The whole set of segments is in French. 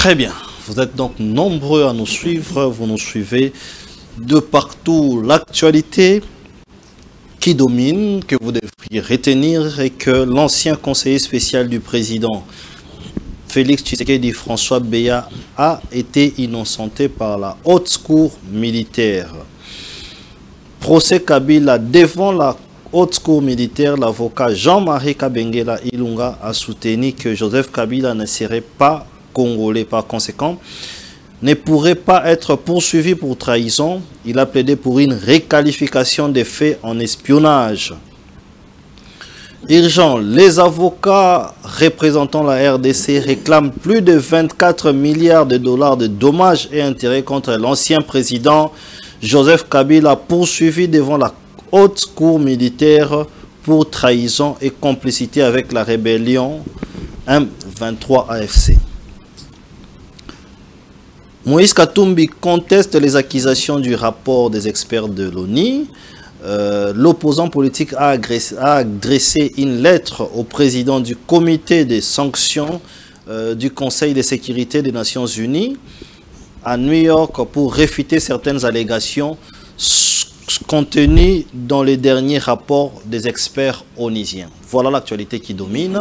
Très bien. Vous êtes donc nombreux à nous suivre. Vous nous suivez de partout. L'actualité qui domine, que vous devriez retenir, est que l'ancien conseiller spécial du président Félix Tshisekedi François Beya a été innocenté par la haute cour militaire. Procès Kabila devant la haute cour militaire, l'avocat Jean-Marie Kabengela Ilunga a soutenu que Joseph Kabila ne serait pas congolais, par conséquent ne pourrait pas être poursuivi pour trahison. Il a plaidé pour une requalification des faits en espionnage. Urgent, les avocats représentant la RDC réclament plus de 24 milliards de dollars de dommages et intérêts contre l'ancien président Joseph Kabila, poursuivi devant la haute cour militaire pour trahison et complicité avec la rébellion M23 AFC. Moïse Katumbi conteste les accusations du rapport des experts de l'ONU. L'opposant politique a adressé une lettre au président du comité des sanctions du Conseil de sécurité des Nations Unies à New York pour réfuter certaines allégations contenues dans les derniers rapports des experts onusiens. Voilà l'actualité qui domine.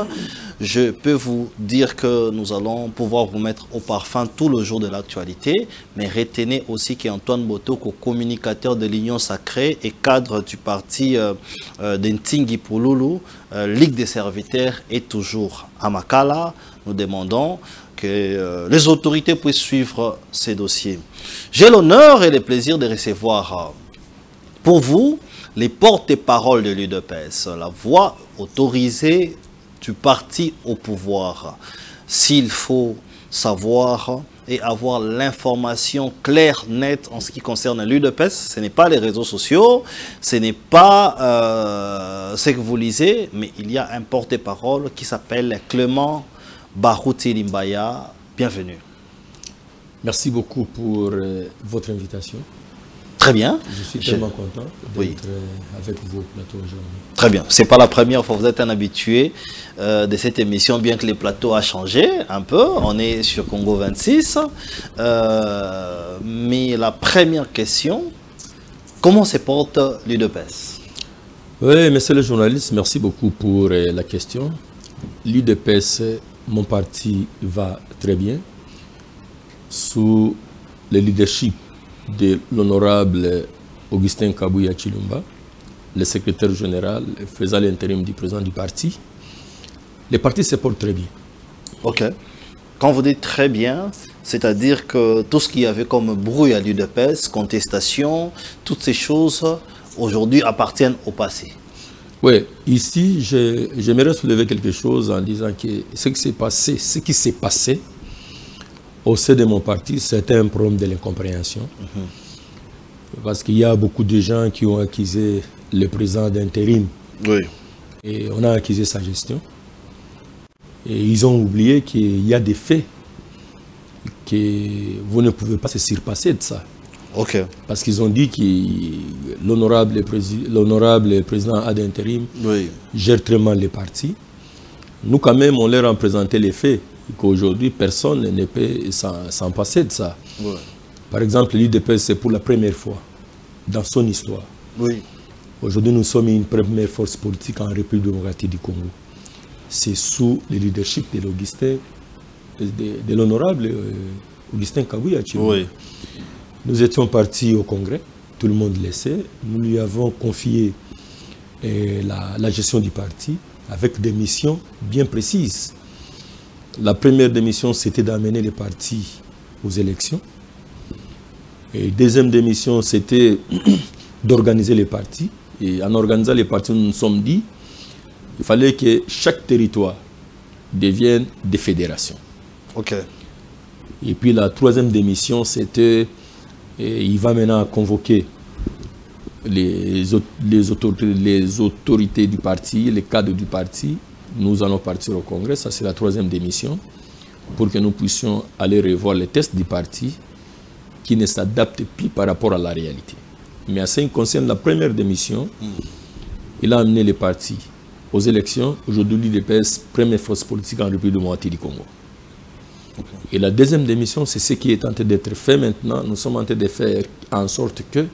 Je peux vous dire que nous allons pouvoir vous mettre au parfum tout le jour de l'actualité, mais retenez aussi qu'Antoine Botoko, communicateur de l'Union Sacrée et cadre du parti d'Ntingi Pouloulou, Ligue des serviteurs, est toujours à Makala. Nous demandons que les autorités puissent suivre ces dossiers. J'ai l'honneur et le plaisir de recevoir pour vous les porte-paroles de l'UDPS, la voix autorisée du parti au pouvoir. S'il faut savoir et avoir l'information claire, nette en ce qui concerne l'UDPS, ce n'est pas les réseaux sociaux, ce n'est pas ce que vous lisez, mais il y a un porte-parole qui s'appelle Clément Barouti Limbaya. Bienvenue. Merci beaucoup pour votre invitation. Très bien. Je suis tellement content d'être avec vous au plateau aujourd'hui. Très bien. Ce n'est pas la première fois, vous êtes un habitué de cette émission, bien que les plateaux a changé un peu. On est sur Congo 26. Mais la première question, comment se porte l'UDPS? Oui, monsieur le journaliste, merci beaucoup pour la question. L'UDPS, mon parti, va très bien. Sous le leadership de l'honorable Augustin Kabouya Chilumba, le secrétaire général faisant l'intérim du président du parti. Les partis se portent très bien. Ok. Quand vous dites très bien, c'est-à-dire que tout ce qu'il y avait comme brouille à l'UDPS, contestation, toutes ces choses aujourd'hui appartiennent au passé. Oui, ici, j'aimerais soulever quelque chose en disant que ce qui s'est passé au sein de mon parti, c'était un problème de l'incompréhension. Parce qu'il y a beaucoup de gens qui ont accusé le président d'intérim. Oui. Et on a accusé sa gestion. Et ils ont oublié qu'il y a des faits que vous ne pouvez pas se surpasser de ça. Ok. Parce qu'ils ont dit que l'honorable président ad intérim gère très mal les partis. Nous, quand même, on leur a présenté les faits. Qu'aujourd'hui, personne ne peut s'en passer de ça. Ouais. Par exemple, l'UDPS, c'est pour la première fois dans son histoire. Oui. Aujourd'hui, nous sommes une première force politique en République démocratique du Congo. C'est sous le leadership de l'honorable Augustin Kabouya. Oui. Nous étions partis au Congrès, tout le monde le sait. Nous lui avons confié la gestion du parti avec des missions bien précises. La première démission, c'était d'amener les partis aux élections. Et deuxième démission, c'était d'organiser les partis. Et en organisant les partis, nous nous sommes dit qu'il fallait que chaque territoire devienne des fédérations. Ok. Et puis la troisième démission, c'était il va maintenant convoquer les autorités du parti, les cadres du parti. Nous allons partir au Congrès, ça c'est la troisième démission, pour que nous puissions aller revoir les tests du parti qui ne s'adaptent plus par rapport à la réalité. Mais en ce qui concerne la première démission, il a amené les partis aux élections. Aujourd'hui, l'UDPS, première force politique en République démocratique du Congo. Et la deuxième démission, c'est ce qui est en train d'être fait maintenant. Nous sommes en train de faire en sorte que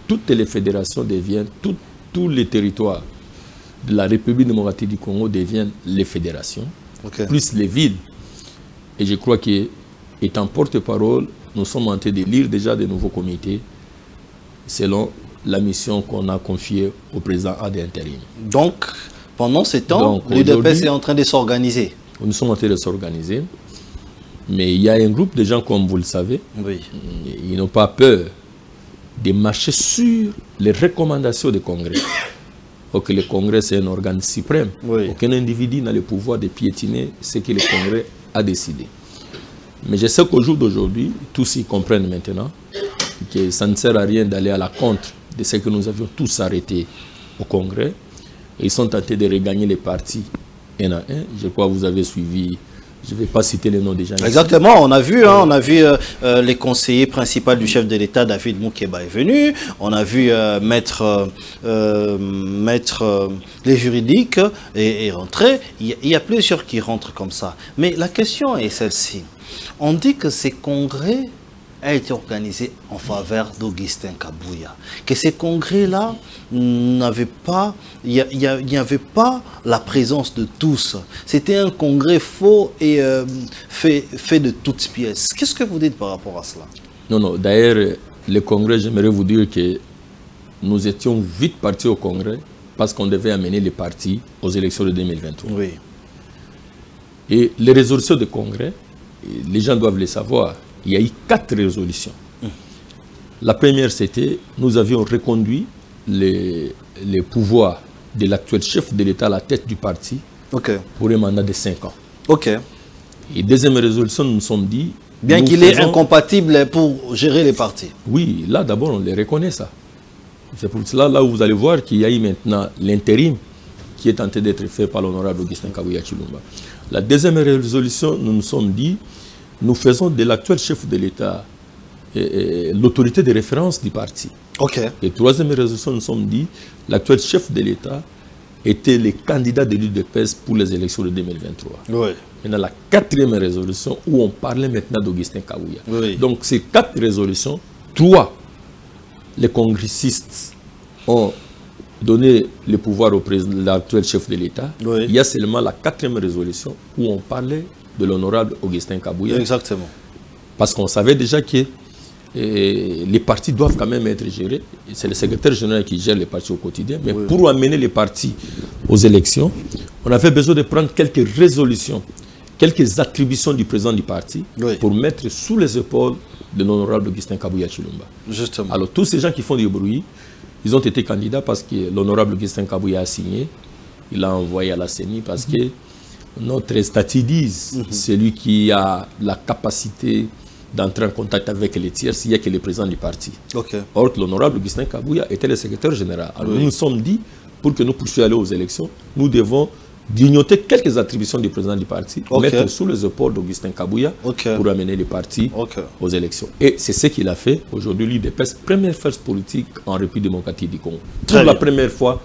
toutes les fédérations deviennent, tous les territoires de la République démocratique du Congo deviennent les fédérations, plus les villes. Et je crois qu'étant porte-parole, nous sommes en train de lire déjà de nouveaux comités selon la mission qu'on a confiée au président ad intérim. Donc, pendant ce temps, l'UDPS est en train de s'organiser. Nous sommes en train de s'organiser. Mais il y a un groupe de gens, comme vous le savez, ils n'ont pas peur de marcher sur les recommandations du Congrès. Donc le Congrès, c'est un organe suprême. Aucun individu n'a le pouvoir de piétiner ce que le Congrès a décidé. Mais je sais qu'au jour d'aujourd'hui, tous y comprennent maintenant que ça ne sert à rien d'aller à la contre de ce que nous avions tous arrêté au Congrès. Et ils sont tentés de regagner les partis un à un. Je crois que vous avez suivi. Je ne vais pas citer les noms des gens. Exactement, on a vu, les conseillers principaux du chef de l'État, David Moukeba est venu. On a vu mettre les juridiques et rentrer. Il y a plusieurs qui rentrent comme ça. Mais la question est celle-ci. On dit que ces congrès a été organisé en faveur d'Augustin Kabouya. Que ces congrès-là n'avaient pas, il n'y avait pas la présence de tous. C'était un congrès faux et fait de toutes pièces. Qu'est-ce que vous dites par rapport à cela? Non, d'ailleurs, le congrès, j'aimerais vous dire que nous étions vite partis au congrès parce qu'on devait amener les partis aux élections de 2023. Oui. Et les résolutions du congrès, les gens doivent les savoir. Il y a eu 4 résolutions. La première, c'était, nous avions reconduit les pouvoirs de l'actuel chef de l'État à la tête du parti pour un mandat de 5 ans. Et deuxième résolution, nous nous sommes dit... Bien qu'il est incompatible pour gérer les partis. Oui, là d'abord, on les reconnaît ça. C'est pour cela, là où vous allez voir qu'il y a eu maintenant l'intérim qui est en train d'être fait par l'honorable Augustin Kabouya Chilomba. La deuxième résolution, nous nous sommes dit... Nous faisons de l'actuel chef de l'État l'autorité de référence du parti. Et troisième résolution, nous sommes dit, l'actuel chef de l'État était le candidat de l'UDPS pour les élections de 2023. Maintenant, la quatrième résolution, où on parlait maintenant d'Augustin Kabouya. Donc, ces 4 résolutions, 3, les congressistes ont donné le pouvoir au président, l'actuel chef de l'État. Il y a seulement la 4e résolution où on parlait de l'honorable Augustin Kabouya. Exactement. Parce qu'on savait déjà que les partis doivent quand même être gérés. C'est le secrétaire général qui gère les partis au quotidien. Mais pour amener les partis aux élections, on avait besoin de prendre quelques résolutions, quelques attributions du président du parti pour mettre sous les épaules de l'honorable Augustin Kabouya Chilomba. Justement. Alors tous ces gens qui font du bruit, ils ont été candidats parce que l'honorable Augustin Kabouya a signé. Il l'a envoyé à la CENI parce que notre statut dit, celui qui a la capacité d'entrer en contact avec les tiers, s'il n'y a que le président du parti. Or, l'honorable Augustin Kabouya était le secrétaire général. Alors, nous nous sommes dit, pour que nous puissions aller aux élections, nous devons grignoter quelques attributions du président du parti, mettre sous les épaules d'Augustin Kabouya pour amener les partis aux élections. Et c'est ce qu'il a fait. Aujourd'hui, l'UDPS, première force politique en République démocratique du Congo. Pour la première fois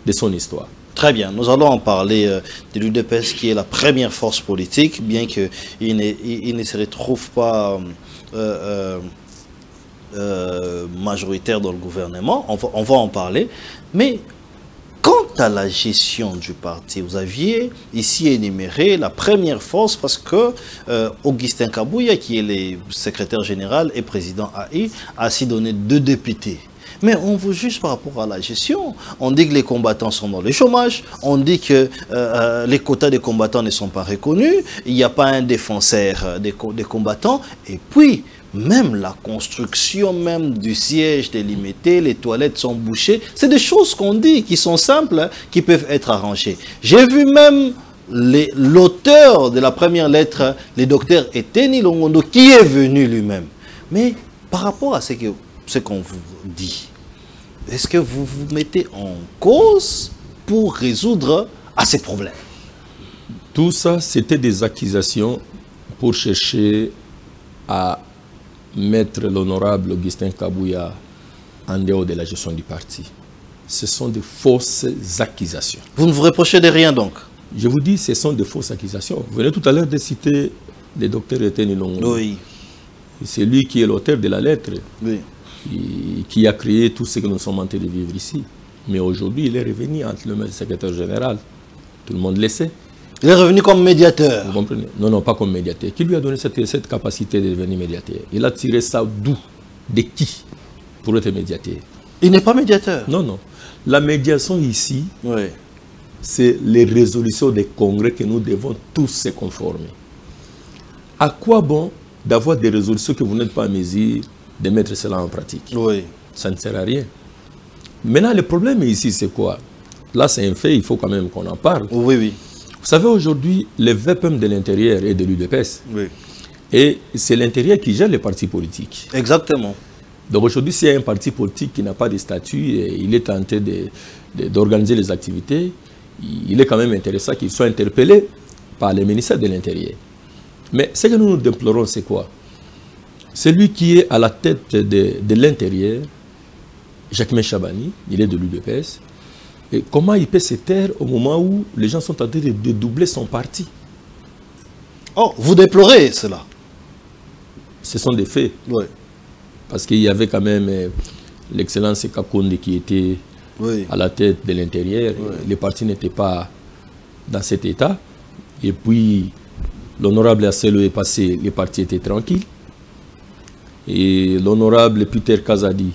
de son histoire. Très bien, nous allons en parler de l'UDPS qui est la première force politique, bien qu'il ne se retrouve pas majoritaire dans le gouvernement. On va en parler. Mais quant à la gestion du parti, vous aviez ici énuméré la première force parce que Augustin Kabouya, qui est le secrétaire général et président AI, a ainsi donné 2 députés. Mais on vous juge par rapport à la gestion. On dit que les combattants sont dans le chômage. On dit que les quotas des combattants ne sont pas reconnus. Il n'y a pas un défenseur des combattants. Et puis, même la construction même du siège délimité, les toilettes sont bouchées. C'est des choses qu'on dit, qui sont simples, qui peuvent être arrangées. J'ai vu même l'auteur de la première lettre, le docteur Eteni Longondo, qui est venu lui-même. Mais par rapport à ce qu'on vous dit, est-ce que vous vous mettez en cause pour résoudre à ces problèmes? Tout ça, c'était des accusations pour chercher à mettre l'honorable Augustin Kabouya en dehors de la gestion du parti. Ce sont de fausses accusations. Vous ne vous reprochez de rien donc? Je vous dis, ce sont de fausses accusations. Vous venez tout à l'heure de citer le docteur Etienne Ilongo. Oui. C'est lui qui est l'auteur de la lettre, Oui. qui a créé tout ce que nous sommes en train de vivre ici. Mais aujourd'hui, il est revenu entre le secrétaire général. Tout le monde le sait. Il est revenu comme médiateur. Vous comprenez? Non, non, pas comme médiateur. Qui lui a donné cette capacité de devenir médiateur? Il a tiré ça d'où? De qui? Pour être médiateur. Il n'est pas médiateur. Non, non. La médiation ici, oui, c'est les résolutions des congrès que nous devons tous se conformer. À quoi bon d'avoir des résolutions que vous n'êtes pas à mesure de mettre cela en pratique? Oui. Ça ne sert à rien. Maintenant, le problème ici, c'est quoi? Là, c'est un fait, il faut quand même qu'on en parle. Oui, oui. Vous savez, aujourd'hui, le VPM de l'intérieur est de l'UDPS. Oui. Et c'est l'intérieur qui gère les partis politiques. Exactement. Donc aujourd'hui, s'il y a un parti politique qui n'a pas de statut et il est tenté d'organiser les activités, il est quand même intéressant qu'il soit interpellé par le ministère de l'Intérieur. Mais ce que nous déplorons, c'est quoi? Celui qui est à la tête de l'Intérieur, Jacquemain Chabani, il est de l'UDPS. Et comment il peut se taire au moment où les gens sont en train de doubler son parti? Oh, vous déplorez cela? Ce sont des faits. Oui. Parce qu'il y avait quand même l'excellence Kakonde qui était à la tête de l'intérieur. Oui. Les partis n'étaient pas dans cet état. Et puis, l'honorable Asselo est passé, les partis étaient tranquilles. Et l'honorable Peter Kazadi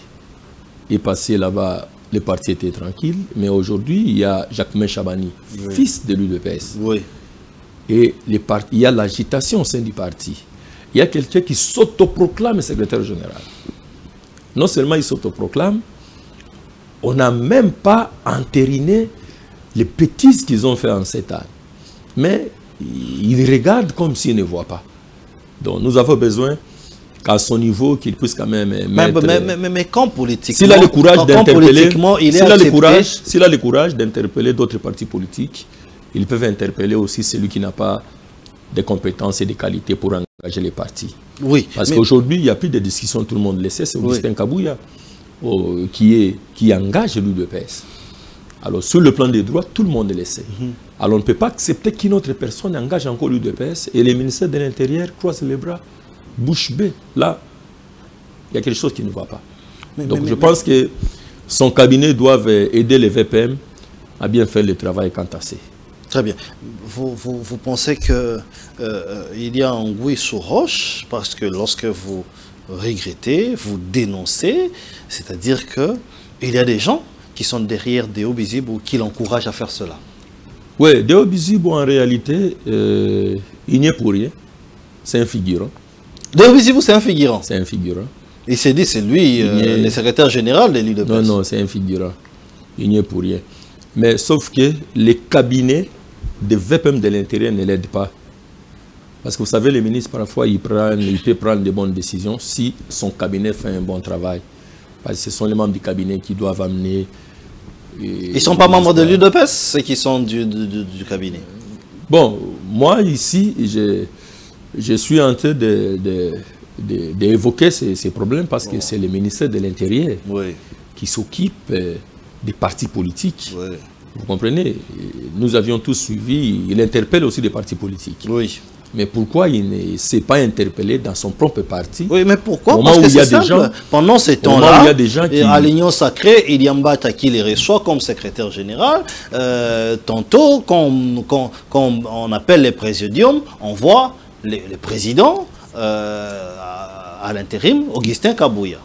est passé là-bas, les partis étaient tranquilles. Mais aujourd'hui, il y a Jacquemain Chabani, fils de l'UDPS. Oui. Et il y a l'agitation au sein du parti. Il y a quelqu'un qui s'autoproclame secrétaire général. Non seulement il s'autoproclame, on n'a même pas entériné les bêtises qu'ils ont fait en 7 ans. Mais il regarde comme s'il ne voit pas. Donc nous avons besoin qu'à son niveau, qu'il puisse quand même mettre... Mais quand politiquement... S'il a le courage d'interpeller... S'il a le courage d'interpeller d'autres partis politiques, ils peuvent interpeller aussi celui qui n'a pas de compétences et de qualités pour engager les partis. Oui. Parce qu'aujourd'hui, il n'y a plus de discussion, tout le monde le sait, c'est Augustin Kabouya qui engage l'UDPS. Alors, sur le plan des droits, tout le monde le sait. Alors, on ne peut pas accepter qu'une autre personne engage encore l'UDPS et les ministères de l'Intérieur croisent les bras, bouche bée. Là, il y a quelque chose qui ne va pas. Donc, je pense que son cabinet doit aider les VPM à bien faire le travail quant à ça. Très bien. Vous pensez qu'il y a un anguille sous roche parce que lorsque vous regrettez, vous dénoncez, c'est-à-dire qu'il y a des gens qui sont derrière Deo Bizibou qui l'encouragent à faire cela. Oui, Deo Bizibou en réalité, il n'y est pour rien. C'est un figurant. Deo Bizibou, c'est un figurant. C'est un figurant. Il s'est dit, c'est lui le secrétaire général de l'UDPS. Non, non, c'est un figurant. Il n'y est pour rien. Mais sauf que les cabinets de VPM de l'intérieur ne l'aident pas. Parce que vous savez, les ministres, parfois, il peut prendre de bonnes décisions si son cabinet fait un bon travail. Parce que ce sont les membres du cabinet qui doivent amener... Ils ne sont pas membres de l'UDPS, ceux qui sont du cabinet. Bon, moi, ici, je suis en train d'évoquer ces problèmes parce que c'est le ministère de l'Intérieur qui s'occupe des partis politiques. Oui. Vous comprenez? Nous avions tous suivi, il interpelle aussi des partis politiques. Oui. Mais pourquoi il ne s'est pas interpellé dans son propre parti? Oui, mais pourquoi? Parce que c'est simple. Pendant ces temps-là, à l'Union Sacrée, il y a Mbata qui les reçoit comme secrétaire général. Tantôt, quand on appelle les présidiums, on voit les présidents à l'intérim, Augustin Kabouya.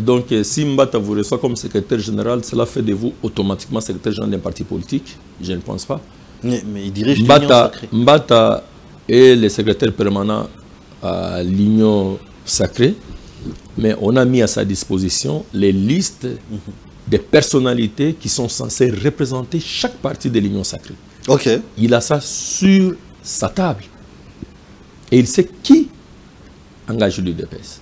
Donc, si Mbata vous reçoit comme secrétaire général, cela fait de vous automatiquement secrétaire général d'un parti politique? Je ne pense pas. Mais il dirige l'Union Sacrée. Mbata est le secrétaire permanent à l'Union Sacrée, mais on a mis à sa disposition les listes des personnalités qui sont censées représenter chaque parti de l'Union Sacrée. Ok. Il a ça sur sa table. Et il sait qui engage l'UDPS.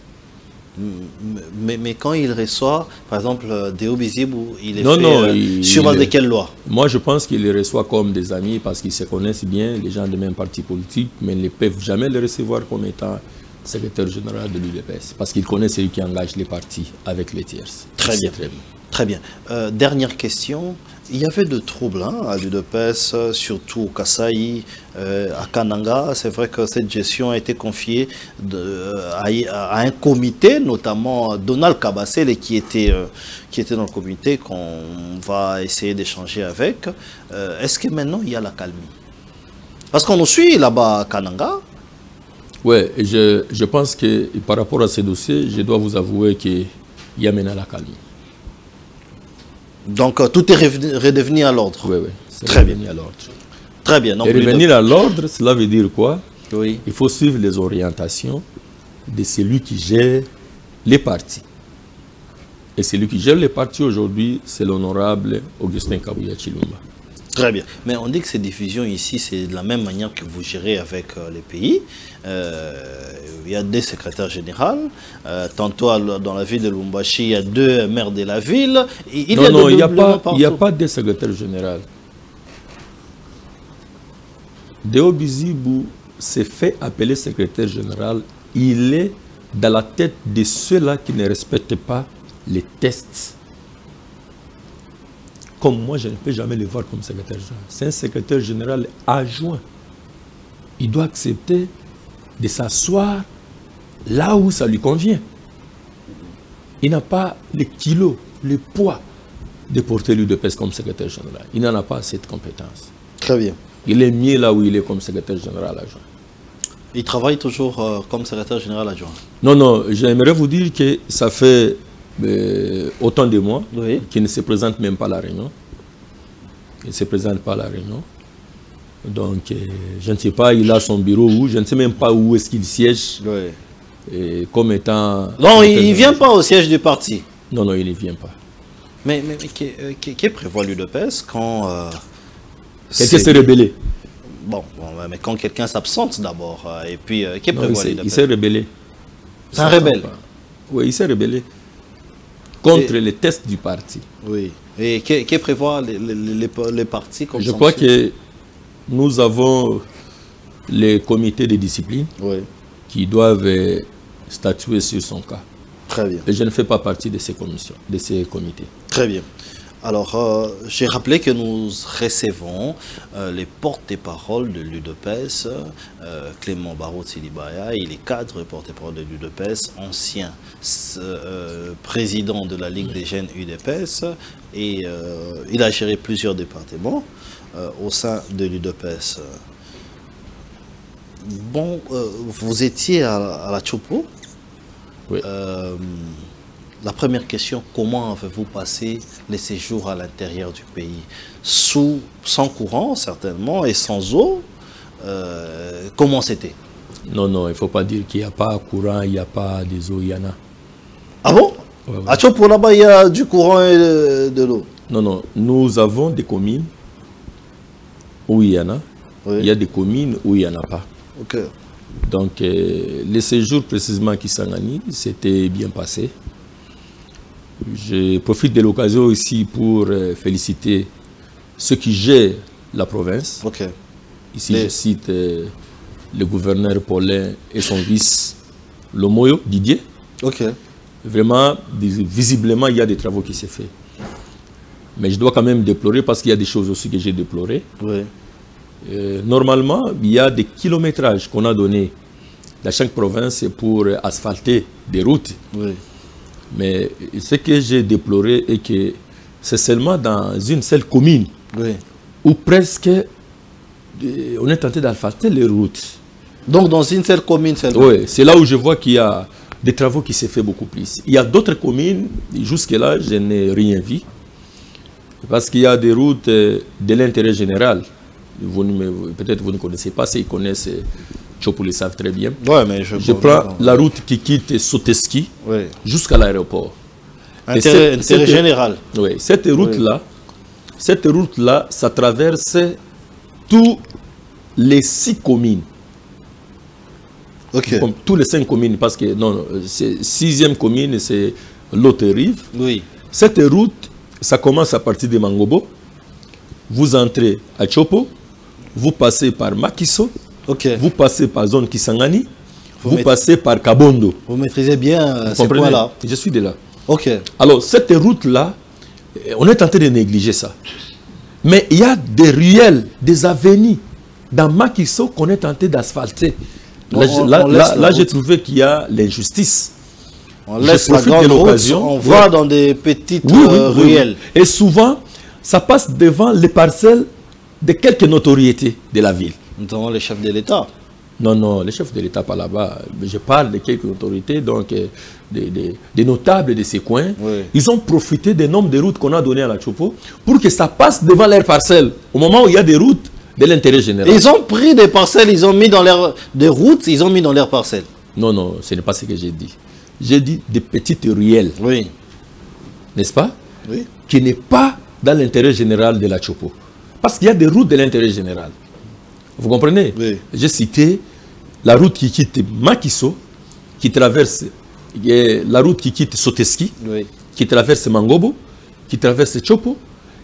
Mais quand il reçoit, par exemple, Deo Bizibou, il est sur base de quelle loi? Moi, je pense qu'il les reçoit comme des amis parce qu'ils se connaissent bien, les gens de même parti politique, mais ils ne peuvent jamais le recevoir comme étant secrétaire général de l'UDPS parce qu'ils connaissent celui qui engage les partis avec les tierces. Très bien. Très bien. Dernière question. Il y avait de troubles à l'UDPS, surtout au Kasaï, à Kananga. C'est vrai que cette gestion a été confiée à un comité, notamment Donald Kabassel, qui était dans le comité, qu'on va essayer d'échanger avec. Est-ce que maintenant il y a la calmie? Parce qu'on nous suit là-bas à Kananga. Oui, je pense que par rapport à ces dossiers, je dois vous avouer qu'il y a maintenant la calmie. Donc tout est redevenu à l'ordre. Oui, oui. Très bien. Très bien. Donc, et revenir à l'ordre, cela veut dire quoi? Oui. Il faut suivre les orientations de celui qui gère les partis. Et celui qui gère les partis aujourd'hui, c'est l'honorable Augustin Kabuya Chilumba. Très bien. Mais on dit que ces diffusions ici, c'est de la même manière que vous gérez avec les pays. Il y a des secrétaires généraux. Tantôt dans la ville de Lubumbashi, il y a 2 maires de la ville. Il n'y a pas de secrétaire général. Deo Bizibou s'est fait appeler secrétaire général. Il est dans la tête de ceux-là qui ne respectent pas les tests. Comme moi, je ne peux jamais le voir comme secrétaire général. C'est un secrétaire général adjoint. Il doit accepter de s'asseoir là où ça lui convient. Il n'a pas le kilo, le poids de porter l'UDPS comme secrétaire général. Il n'en a pas cette compétence. Très bien. Il est mieux là où il est comme secrétaire général adjoint. Il travaille toujours comme secrétaire général adjoint? Non, non, j'aimerais vous dire que ça fait autant de mois qu'il ne se présente même pas à la réunion. Il ne se présente pas à la réunion. Donc, je ne sais pas, il a son bureau où, je ne sais même pas où est-ce qu'il siège. Et comme étant... Non, il ne vient pas au siège du parti. Non, non, il ne vient pas. Mais qui prévoit l'UDPS quand... quelqu'un s'est rebellé. Bon, mais quand quelqu'un s'absente d'abord, et puis qui prévoit l'UDPS? Il s'est rebellé. C'est un rebelle? Oui, il s'est rebellé. Contre les tests du parti. Oui. Et qui prévoit les partis comme ça? Je crois que nous avons les comités de discipline qui doivent statuer sur son cas. Très bien. Et je ne fais pas partie de ces commissions, de ces comités. Très bien. Alors, j'ai rappelé que nous recevons les porte-parole de l'UDPS, Clément Barot-Silibaya, il est cadre porte-parole de l'UDPS, ancien président de la Ligue des jeunes UDPS, et il a géré plusieurs départements au sein de l'UDPS. Bon, vous étiez à la Chopo. Oui. La première question, comment avez-vous passé les séjours à l'intérieur du pays? Sans courant, certainement, et sans eau. Comment c'était? Non, non, il ne faut pas dire qu'il n'y a pas courant, il n'y a pas des eaux, il y en a. Ah bon? À Chopo, là-bas, il y a du courant et de l'eau? Non, non, nous avons des communes où il y en a. Il y a des communes où il n'y en a pas. Ok. Donc, les séjours précisément qui Kisangani, c'était bien passé. Je profite de l'occasion ici pour féliciter ceux qui gèrent la province. Ici, je cite le gouverneur Paulin et son vice, Lomoyo, Didier. Vraiment, visiblement, il y a des travaux qui se font. Mais je dois quand même déplorer parce qu'il y a des choses aussi que j'ai déplorées. Normalement, il y a des kilométrages qu'on a donnés dans chaque province pour asphalter des routes. Mais ce que j'ai déploré est que c'est seulement dans une seule commune où presque on est tenté d'asphalter les routes. Donc dans une seule commune seulement? Oui, c'est là où je vois qu'il y a des travaux qui se font beaucoup plus. Il y a d'autres communes, jusque-là, je n'ai rien vu. Parce qu'il y a des routes de l'intérêt général. Peut-être vous ne connaissez pas, ils connaissent, Chopo le savent très bien. Mais je prends la route qui quitte Soteski jusqu'à l'aéroport. Intérêt général. Oui, cette route-là, ça traverse tous les 6 communes. Comme tous les 5 communes, parce que non, c'est 6e commune, c'est l'autre rive. Cette route, ça commence à partir de Mangobo. Vous entrez à Chopo, vous passez par Makiso, vous passez par zone Kisangani, vous passez par Kabondo. Vous maîtrisez bien ce point-là? Je suis de là. Alors, cette route-là, on est tenté de négliger ça. Mais il y a des ruelles, des avenues dans Makiso qu'on est tenté d'asphalter. Là j'ai trouvé qu'il y a l'injustice. On laisse la grande route, on va dans des petites ruelles. Oui. Et souvent, ça passe devant les parcelles de quelques notoriétés de la ville. Notamment les chefs de l'État. Non, non, les chefs de l'État pas là-bas. Je parle de quelques autorités, donc des notables de ces coins. Oui. Ils ont profité des nombres de routes qu'on a données à la Chopo pour que ça passe devant leurs parcelles. Au moment où il y a des routes de l'intérêt général. Ils ont pris des parcelles, ils ont mis dans des routes, ils ont mis dans leurs parcelles. Non, non, ce n'est pas ce que j'ai dit. J'ai dit des petites ruelles. Oui. N'est-ce pas? Oui. Qui n'est pas dans l'intérêt général de la Chopo. Parce qu'il y a des routes de l'intérêt général. Vous comprenez? Oui. J'ai cité la route qui quitte Makiso, qui traverse la route qui quitte Soteski, oui, qui traverse Mangobo, qui traverse Chopo,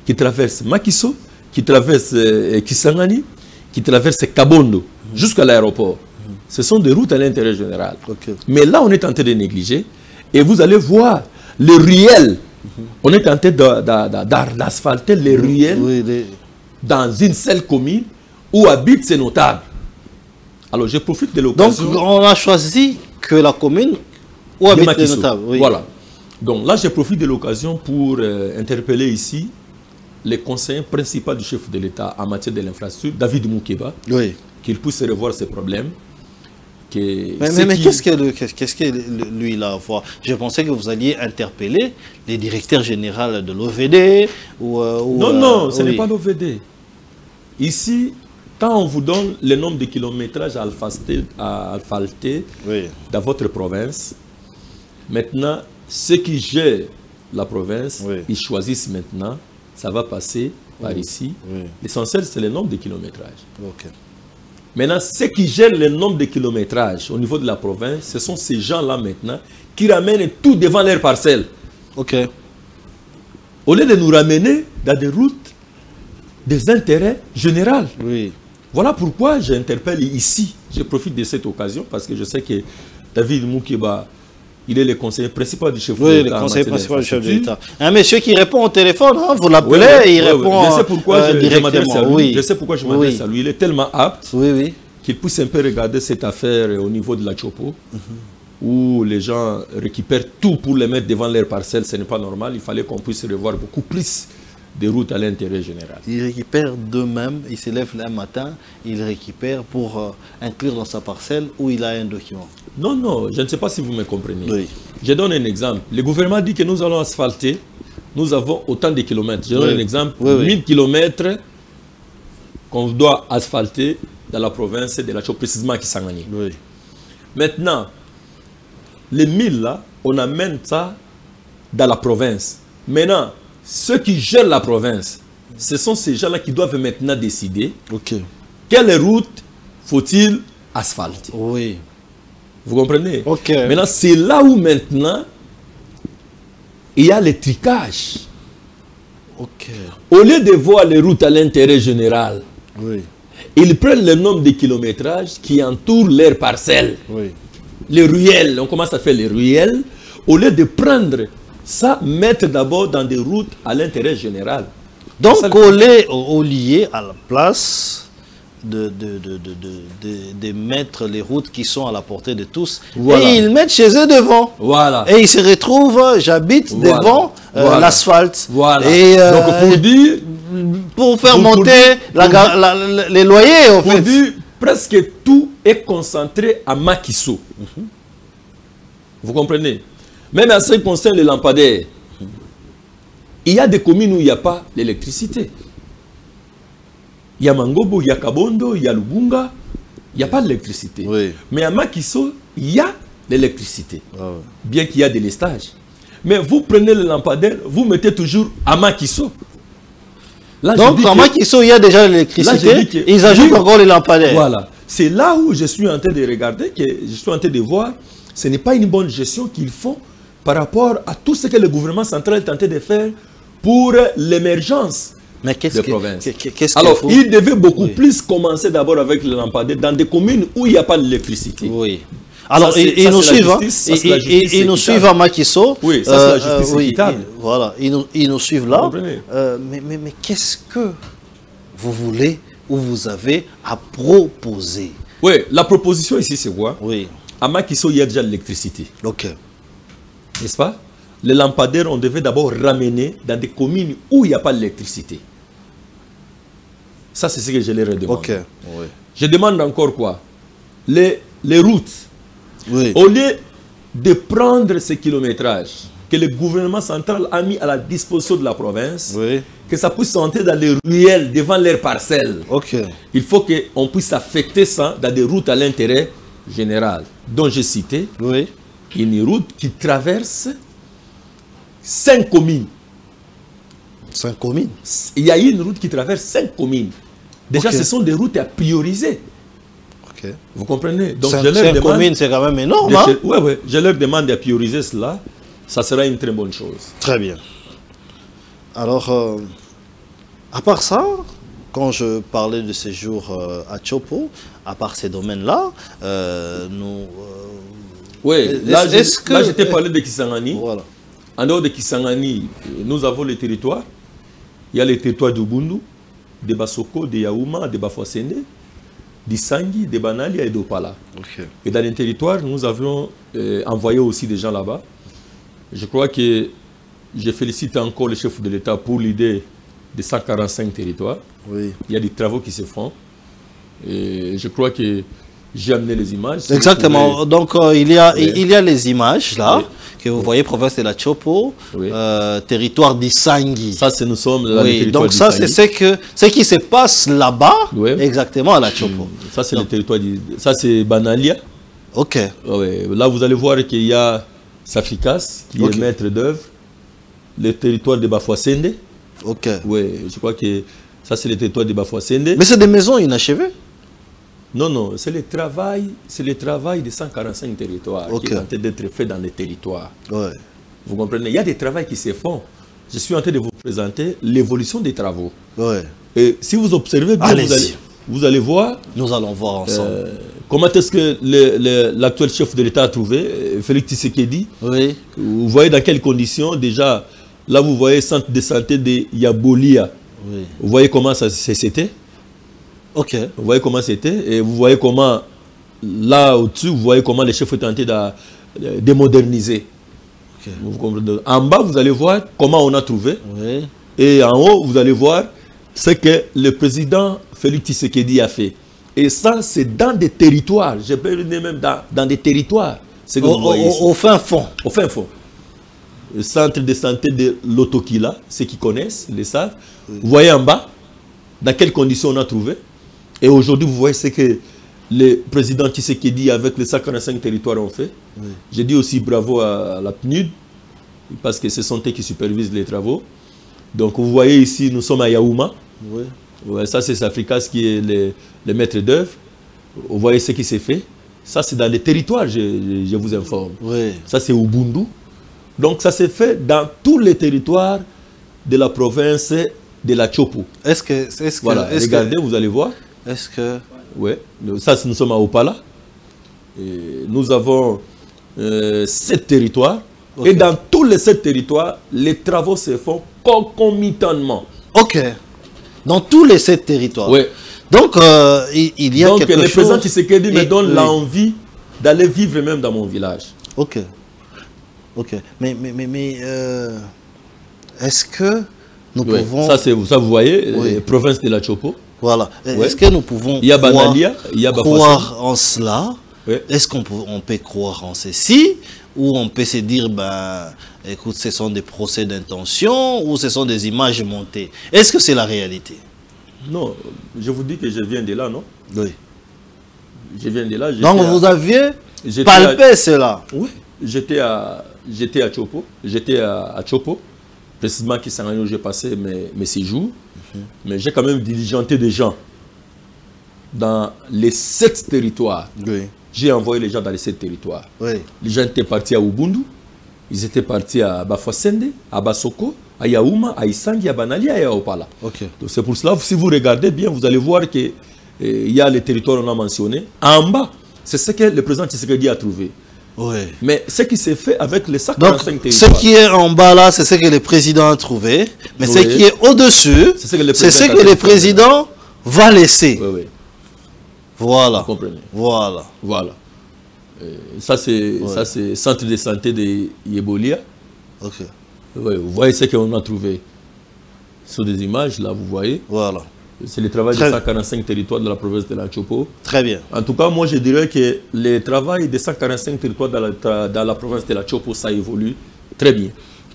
qui traverse Makiso, qui traverse Kisangani, qui traverse Kabondo, jusqu'à l'aéroport. Ce sont des routes à l'intérêt général. Okay. Mais là, on est tenté de négliger. Et vous allez voir les ruelles. On est tenté d'asphalter les ruelles dans une seule commune où habitent ces notables. Alors, je profite de l'occasion. Donc, on a choisi que la commune où habitent les notables. Oui. Voilà. Donc là, je profite de l'occasion pour interpeller ici les conseillers principaux du chef de l'État en matière de l'infrastructure, David Moukeba, oui, qu'il puisse revoir ses problèmes. Mais qu'est-ce que lui il a à voir? Je pensais que vous alliez interpeller les directeurs généraux de l'OVD non, ce n'est pas l'OVD. Ici, quand on vous donne le nombre de kilométrages à asphalter oui, dans votre province, maintenant, ceux qui gèrent la province, oui, ils choisissent maintenant, ça va passer par ici. Oui. L'essentiel, c'est le nombre de kilométrages. Okay. Maintenant, ceux qui gèrent le nombre de kilométrages au niveau de la province, ce sont ces gens-là maintenant qui ramènent tout devant leurs parcelles. Ok. Au lieu de nous ramener dans des routes des intérêts généraux. Oui. Voilà pourquoi j'interpelle ici. Je profite de cette occasion parce que je sais que David Moukeba, il est le conseiller principal du chef de l'État. Oui, le conseiller principal du chef de l'État. Un monsieur qui répond au téléphone, hein, vous l'appelez et il répond je sais pourquoi je m'adresse à lui. Oui. Je sais pourquoi je m'adresse à lui. Il est tellement apte qu'il puisse un peu regarder cette affaire au niveau de la Chopo, où les gens récupèrent tout pour les mettre devant leurs parcelles. Ce n'est pas normal. Il fallait qu'on puisse revoir beaucoup plus de routes à l'intérêt général. Il récupère d'eux-mêmes, il se lève un matin, il récupère pour inclure dans sa parcelle où il a un document. Non, non, je ne sais pas si vous me comprenez. Oui. Je donne un exemple. Le gouvernement dit que nous allons asphalter, nous avons autant de kilomètres. Je donne un exemple, 1000 kilomètres qu'on doit asphalter dans la province de la Chopo, précisément à Kisangani. Oui. Maintenant, les 1000 là, on amène ça dans la province. Maintenant, ceux qui gèrent la province, ce sont ces gens-là qui doivent maintenant décider quelle route faut-il asphalter. Oui. Vous comprenez? Ok. Maintenant, c'est là où maintenant, il y a les tricages. Ok. Au lieu de voir les routes à l'intérêt général, oui, ils prennent le nombre de kilométrages qui entourent leurs parcelles. Oui. Les ruelles, on commence à faire les ruelles. Au lieu de prendre ça, mettre d'abord dans des routes à l'intérêt général. Donc, au lié à la place de mettre les routes qui sont à la portée de tous, et ils mettent chez eux devant. Voilà. Et ils se retrouvent, j'habite devant l'asphalte. Voilà. Et, donc, pour faire monter les loyers, en fait. Dire, presque tout est concentré à Makiso. Vous comprenez? Même en ce qui concerne les lampadaires, il y a des communes où il n'y a pas d'électricité. Il y a Mangobo, il y a Kabondo, il y a Lubunga, il n'y a pas d'électricité. Oui. Mais à Makiso, il y a l'électricité, bien qu'il y a des lestages. Mais vous prenez le lampadaire, vous mettez toujours à Makiso. Là, donc, à Makiso, il y a déjà l'électricité, ils ajoutent encore les lampadaires. Voilà. C'est là où je suis en train de regarder, que je suis en train de voir, ce n'est pas une bonne gestion qu'ils font par rapport à tout ce que le gouvernement central est tenté de faire pour l'émergence des provinces. Alors, il devait beaucoup plus commencer d'abord avec les lampadaires dans des communes où il n'y a pas d'électricité. Oui. Alors, ils nous suivent, ils nous suivent à Makiso. Oui, ça c'est la justice équitable. Voilà, ils nous suivent là. Mais qu'est-ce que vous voulez ou vous avez à proposer? Oui, la proposition ici, c'est quoi? Oui. À Makiso, il y a déjà l'électricité. Ok. N'est-ce pas? Les lampadaires, on devait d'abord ramener dans des communes où il n'y a pas d'électricité. Ça, c'est ce que je leur demande. Ok. Oui. Je demande encore quoi? Les routes. Oui. Au lieu de prendre ce kilométrage que le gouvernement central a mis à la disposition de la province, Oui. que ça puisse entrer dans les ruelles devant leurs parcelles. Ok. Il faut qu'on puisse affecter ça dans des routes à l'intérêt général, dont j'ai cité Oui. une route qui traverse 5 communes. 5 communes. Il y a une route qui traverse 5 communes. Déjà, Ok. ce sont des routes à prioriser. Ok. Vous comprenez? Donc, 5 communes, c'est quand même énorme. Hein? Oui, je leur demande de prioriser cela. Ça sera une très bonne chose. Très bien. Alors, à part ça, quand je parlais de séjour à Chopo, à part ces domaines-là, oui, là, j'étais parlé de Kisangani. Voilà. En dehors de Kisangani, nous avons les territoires. Il y a les territoires d'Ubundu, de Basoko, de Yaouma, de Bafouassende, d'Isangi, de Banalia et d'Opala. Okay. Et dans les territoires, nous avions envoyé aussi des gens là-bas. Je crois que je félicite encore le chef de l'État pour l'idée de 145 territoires. Oui. Il y a des travaux qui se font. Et je crois que j'ai amené les images. Exactement. Pouvez... Donc, il y a les images là, que vous voyez, province de la Chopo, territoire d'Isangi. Ça, c'est nous sommes dans le territoire donc ça, c'est ce qui se passe là-bas, exactement à la Chopo. Ça, c'est le territoire ça, c'est Banalia. Ok. Là, vous allez voir qu'il y a Safikas, qui est maître d'œuvre. Le territoire de Bafouassende. Ok. Oui, je crois que ça, c'est le territoire de Bafouassende. Mais c'est des maisons inachevées? Non, non, c'est le travail de 145 territoires qui est en train d'être fait dans les territoires. Ouais. Vous comprenez? Il y a des travaux qui se font. Je suis en train de vous présenter l'évolution des travaux. Ouais. Et si vous observez bien, vous allez voir... Nous allons voir ensemble. Comment est-ce que l'actuel chef de l'État a trouvé, Félix Tshisekedi? Oui. Vous voyez dans quelles conditions? Déjà, là, vous voyez le centre de santé de Yabolia. Oui. Vous voyez comment c'était? Ok. Vous voyez comment c'était? Et vous voyez comment, là au-dessus, vous voyez comment les chefs ont tenté de moderniser. Okay. Vous comprenez? En bas, vous allez voir comment on a trouvé. Oui. Et en haut, vous allez voir ce que le président Félix Tshisekedi a fait. Et ça, c'est dans des territoires. Je peux dire même dans des territoires. Que vous voyez au fin fond. Au fin fond. Le centre de santé de Lotokila, ceux qui connaissent, les savent. Oui. Vous voyez en bas, dans quelles conditions on a trouvé. Et aujourd'hui, vous voyez ce que le président Tshisekedi avec les 145 territoires ont fait. Oui. Je dis aussi bravo à la PNUD, parce que ce sont eux qui supervisent les travaux. Donc vous voyez ici, nous sommes à Yaouma. Oui. Ouais, ça, c'est Safikas qui est le maître d'œuvre. Vous voyez ce qui s'est fait. Ça, c'est dans les territoires, je vous informe. Oui. Ça, c'est Ubundu. Donc, ça s'est fait dans tous les territoires de la province de la Chopo. Voilà, regardez, vous allez voir. Est-ce que... Oui, ça, nous sommes à Opala. Et nous avons 7 territoires. Okay. Et dans tous les 7 territoires, les travaux se font concomitamment. Ok. Dans tous les 7 territoires. Oui. Donc, il y a quelque chose... Donc, le président Tshisekedi me donne l'envie d'aller vivre même dans mon village. Ok. Ok. Mais est-ce que nous pouvons... Ça, vous voyez, province de la Chopo. Voilà. Est-ce que nous pouvons croire en cela? Est-ce qu'on peut croire en ceci? Ou on peut se dire, ben, écoute, ce sont des procès d'intention ou ce sont des images montées? Est-ce que c'est la réalité? Non, je vous dis que je viens de là, non? Oui. Je viens de là. Donc vous aviez palpé cela? Oui. J'étais à Chopo. J'étais à Chopo. Précisément qui s'en où j'ai passé mes séjours. Mais j'ai quand même diligenté des gens dans les 7 territoires. Oui. J'ai envoyé les gens dans les 7 territoires. Oui. Les gens étaient partis à Ubundu, ils étaient partis à Bafouassende, à Basoko, à Yaouma, à Isangi, à Banalia et à Opala. Okay. C'est pour cela, si vous regardez bien, vous allez voir qu'il y a les territoires qu'on a mentionnés. En bas, C'est ce que le président Tshisekedi a trouvé. Oui. Mais ce qui s'est fait avec les 145 Donc, territoires... ce qui est en bas là, c'est ce que le président a trouvé. Mais Oui. ce qui est au-dessus, c'est ce que le président va laisser. Oui, oui. Voilà. Vous comprenez? Voilà. Voilà. Ça, c'est centre de santé de Yebolia. Ok. Oui, vous voyez ce qu'on a trouvé sur des images, là, vous voyez. Voilà. C'est le travail de 145 territoires de la province de la Chopo. Très bien. En tout cas, moi, je dirais que le travail de 145 territoires dans la province de la Chopo, ça évolue très bien.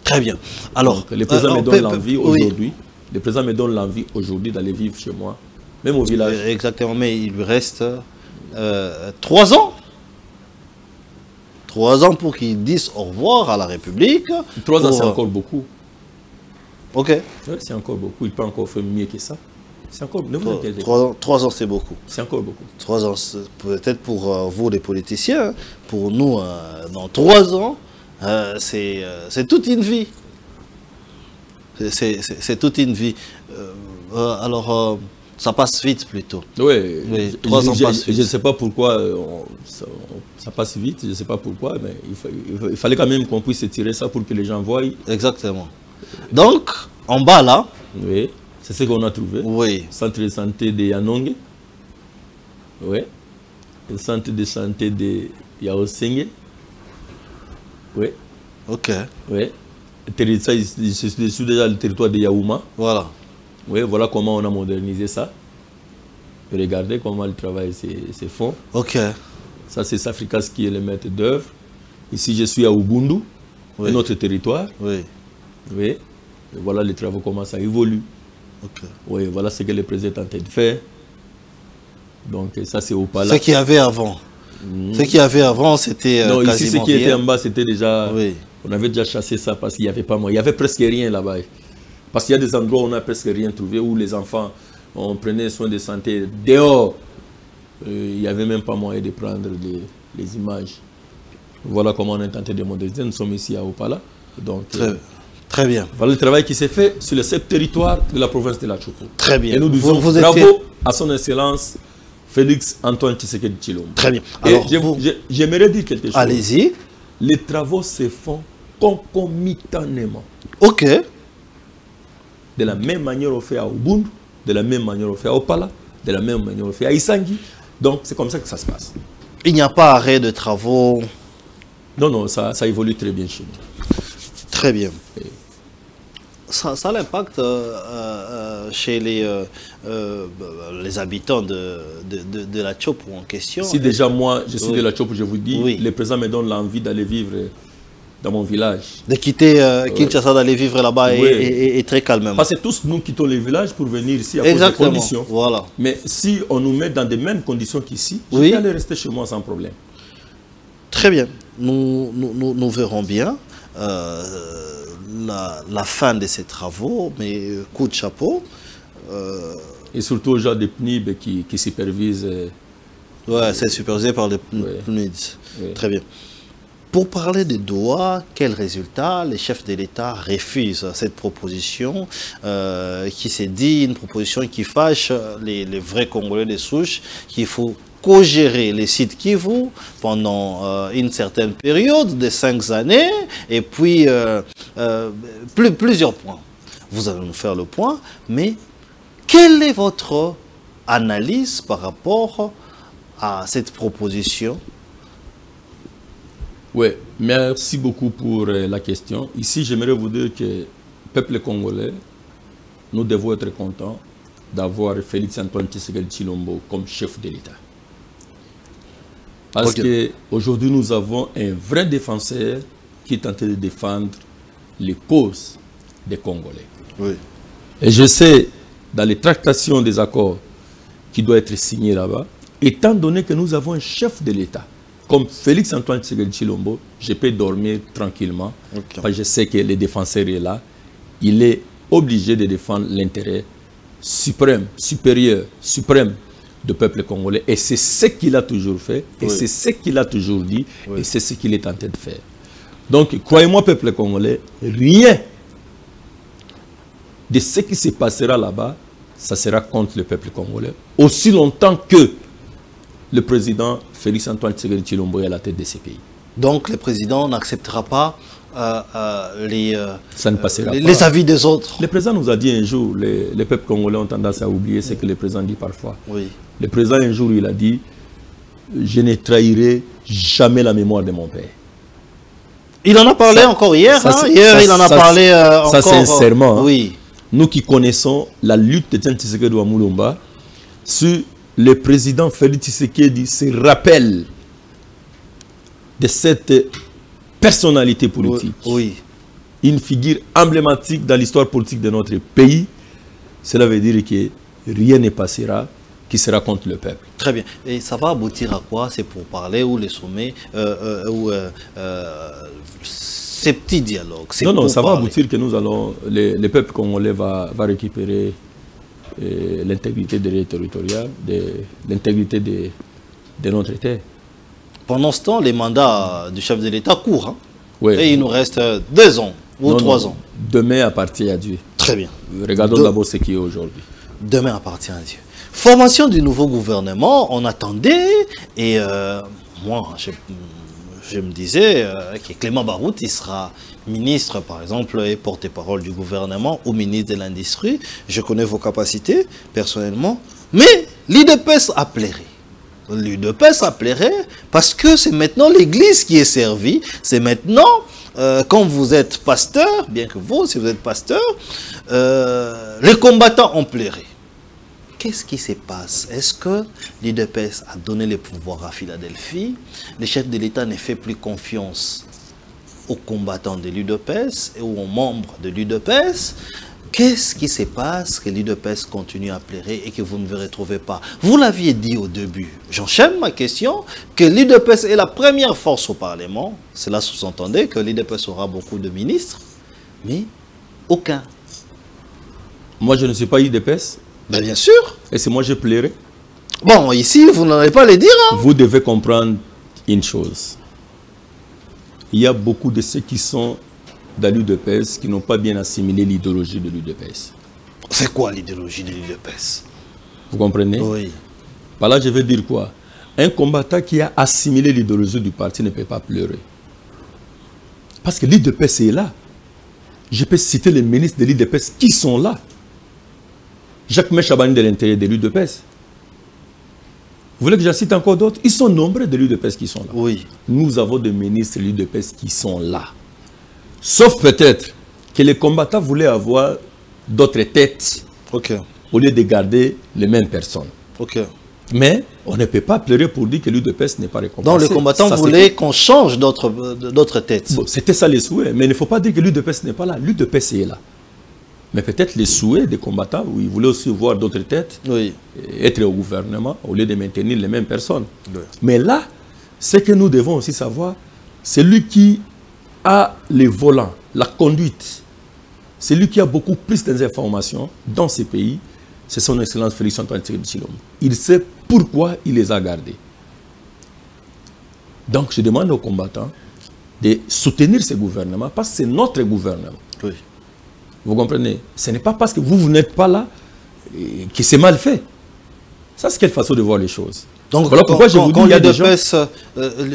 Très bien. Alors, donc, le président me donne l'envie aujourd'hui. Le président me donne l'envie aujourd'hui d'aller vivre chez moi, même au village. Exactement, mais il lui reste 3 ans. 3 ans pour qu'il dise au revoir à la République. 3 ans, c'est encore beaucoup. Ok. Ouais, c'est encore beaucoup. Il peut encore faire mieux que ça. C'est encore... 3 ans, c'est beaucoup. C'est encore beaucoup. 3 ans, peut-être pour vous les politiciens. Pour nous, dans 3 ans, c'est toute une vie. C'est toute une vie. Alors, ça passe vite plutôt. Oui, 3 ans passent vite. Je ne sais pas pourquoi ça passe vite, je ne sais pas pourquoi, mais il fallait quand même qu'on puisse tirer ça pour que les gens voient. Exactement. Donc, en bas là... Oui, c'est ce qu'on a trouvé. Oui. Centre de santé de Yanongue. Oui. Le centre de santé de Yaosengue. Oui. Ok. Oui. Je suis déjà le territoire de Yaouma. Voilà. Oui, voilà comment on a modernisé ça. Regardez comment le travail se fait. Ok. Ça, c'est Safricas qui est le maître d'œuvre. Ici, je suis à Ubundu, oui. Un autre territoire. Oui. Oui. Et voilà, les travaux commencent à évoluer. Ok. Oui, voilà ce que le président est en train de faire. Donc, ça, c'est au palais. Ce qu'il y avait avant. Ce qu'il y avait avant, c'était non, quasiment ici, ce qui rien. était en bas, c'était déjà... Oui. On avait déjà chassé ça parce qu'il n'y avait pas moyen. Il n'y avait presque rien là-bas. Parce qu'il y a des endroits où on n'a presque rien trouvé, où les enfants, on prenait soin de santé dehors. Il n'y avait même pas moyen de prendre les images. Voilà comment on est tenté de moderniser. Nous sommes ici à Opala. Donc, très bien. Voilà le travail qui s'est fait sur les 7 territoires de la province de la Chopo. Très bien. Et nous disons bravo à son excellence Félix Antoine Tshisekedi Tshilombo. Très bien. Alors, j'aimerais dire quelque chose. Allez-y. Les travaux se font concomitamment. Ok. De la même manière on fait à Ubundu, de la même manière on fait à Opala, de la même manière on fait à Isangi. Donc c'est comme ça que ça se passe. Il n'y a pas arrêt de travaux. Non, non, ça évolue très bien chez nous. Très bien. Et... Ça a l'impact chez les habitants de la Chopo en question. Si déjà moi, je suis oui. de la Chopo, je vous dis, oui. le président me donne l'envie d'aller vivre dans mon village. De quitter Kinshasa, d'aller vivre là-bas oui. et très calmement. Parce que tous nous quittons les villages pour venir ici à cause des conditions. Voilà. Mais si on nous met dans les mêmes conditions qu'ici, je oui. vais aller rester chez moi sans problème. Très bien. Nous verrons bien la fin de ces travaux, mais coup de chapeau. Et surtout aux gens des PNIB qui supervisent. Ouais, c'est supervisé par les PNIB. Oui. Très bien. Pour parler de Doha, quel résultat? Les chefs de l'État refusent cette proposition qui s'est dit une proposition qui fâche les vrais Congolais de souche, qu'il faut co-gérer les sites Kivu pendant une certaine période de 5 années et puis plusieurs points. Vous allez nous faire le point, mais quelle est votre analyse par rapport à cette proposition? Oui, merci beaucoup pour la question. Ici, j'aimerais vous dire que, peuple congolais, nous devons être contents d'avoir Félix Antoine Tshisekedi Tshilombo comme chef de l'État. Parce qu'aujourd'hui, nous avons un vrai défenseur qui est en train de défendre les causes des Congolais. Oui. Et je sais, dans les tractations des accords qui doivent être signés là-bas, étant donné que nous avons un chef de l'État, comme Félix Antoine Tshisekedi Tshilombo, je peux dormir tranquillement, parce que je sais que le défenseur est là. Il est obligé de défendre l'intérêt suprême, supérieur, suprême du peuple congolais. Et c'est ce qu'il a toujours fait, et c'est ce qu'il a toujours dit, et c'est ce qu'il est en train de faire. Donc, croyez-moi, peuple congolais, rien de ce qui se passera là-bas, ça sera contre le peuple congolais. Aussi longtemps que le président Félix Antoine Tshisekedi Tshilombo est à la tête de ces pays. Donc le président n'acceptera pas les avis des autres. Le président nous a dit un jour, les peuples congolais ont tendance à oublier ce que le président dit parfois. Oui. Le président un jour il a dit, je ne trahirai jamais la mémoire de mon père. Il en a parlé encore hier. Hier, il en a parlé encore. Ça, sincèrement, oui. Nous qui connaissons la lutte de Tian Tshisekedi à Moulomba, si le président Félix Tshisekedi se rappelle de cette personnalité politique, oui. Une figure emblématique dans l'histoire politique de notre pays, cela veut dire que rien ne passera qui sera contre le peuple. Très bien. Et ça va aboutir à quoi? C'est pour parler ou les sommets ces petits dialogues? Non, ça va aboutir que nous allons, le peuple congolais va récupérer l'intégrité territoriale, l'intégrité de notre État. Pendant ce temps, les mandats du chef de l'État courent. Hein? Oui. Et il nous reste 2 ans ou 3 ans. Demain appartient à Dieu. Très bien. Regardons d'abord ce qui est aujourd'hui. Demain appartient à Dieu. Formation du nouveau gouvernement, on attendait, et moi, je me disais que Clément Barout, il sera ministre, par exemple, et porte-parole du gouvernement, ou ministre de l'Industrie. Je connais vos capacités, personnellement. Mais l'UDPS appellerait. L'UDPS appellerait parce que c'est maintenant l'église qui est servie. C'est maintenant, quand vous êtes pasteur, bien que vous, si vous êtes pasteur, les combattants ont pleuré. Qu'est-ce qui se passe? Est-ce que l'UDPS a donné les pouvoirs à Philadelphie? Le chef de l'État ne fait plus confiance aux combattants de l'UDPS et aux membres de l'UDPS. Qu'est-ce qui se passe que l'UDPS continue à pleurer et que vous ne vous retrouvez pas? Vous l'aviez dit au début. J'enchaîne ma question, que l'UDPS est la première force au Parlement. Cela sous-entendait que l'UDPS aura beaucoup de ministres, mais aucun. Moi, je ne suis pas UDPS. Ben, bien sûr. Et c'est moi je plairais. Bon, ici, vous n'allez pas les dire. Hein? Vous devez comprendre une chose. Il y a beaucoup de ceux qui sont dans l'UDPS qui n'ont pas bien assimilé l'idéologie de l'UDPS. C'est quoi l'idéologie de l'UDPS? Vous comprenez? Oui. Par là, je veux dire quoi? Un combattant qui a assimilé l'idéologie du parti ne peut pas pleurer. Parce que l'UDPS est là. Je peux citer les ministres de l'UDPS qui sont là. Jacques Mechabani de l'intérieur de l'UDPS. Vous voulez que je cite encore d'autres? Ils sont nombreux de l'UDPS qui sont là. Oui. Nous avons des ministres de l'UDPS qui sont là. Sauf peut-être que les combattants voulaient avoir d'autres têtes au lieu de garder les mêmes personnes. Mais on ne peut pas pleurer pour dire que l'UDPS n'est pas récompensé. Donc les combattants voulaient qu'on change d'autres têtes. Bon, c'était ça les souhaits, mais il ne faut pas dire que l'UDPS n'est pas là. L'UDPS est là. Mais peut-être les souhaits des combattants, où ils voulaient aussi voir d'autres têtes, être au gouvernement, au lieu de maintenir les mêmes personnes. Oui. Mais là, ce que nous devons aussi savoir, c'est lui qui a les volants, la conduite, c'est lui qui a beaucoup plus d'informations dans ces pays, c'est son Excellence Félix Antoine Tshisekedi Tshilombo. Il sait pourquoi il les a gardés. Donc je demande aux combattants de soutenir ce gouvernement, parce que c'est notre gouvernement. Oui. Vous comprenez? Ce n'est pas parce que vous n'êtes pas là que c'est mal fait. Ça, c'est quelle façon de voir les choses. Donc, voilà pourquoi je vous dis,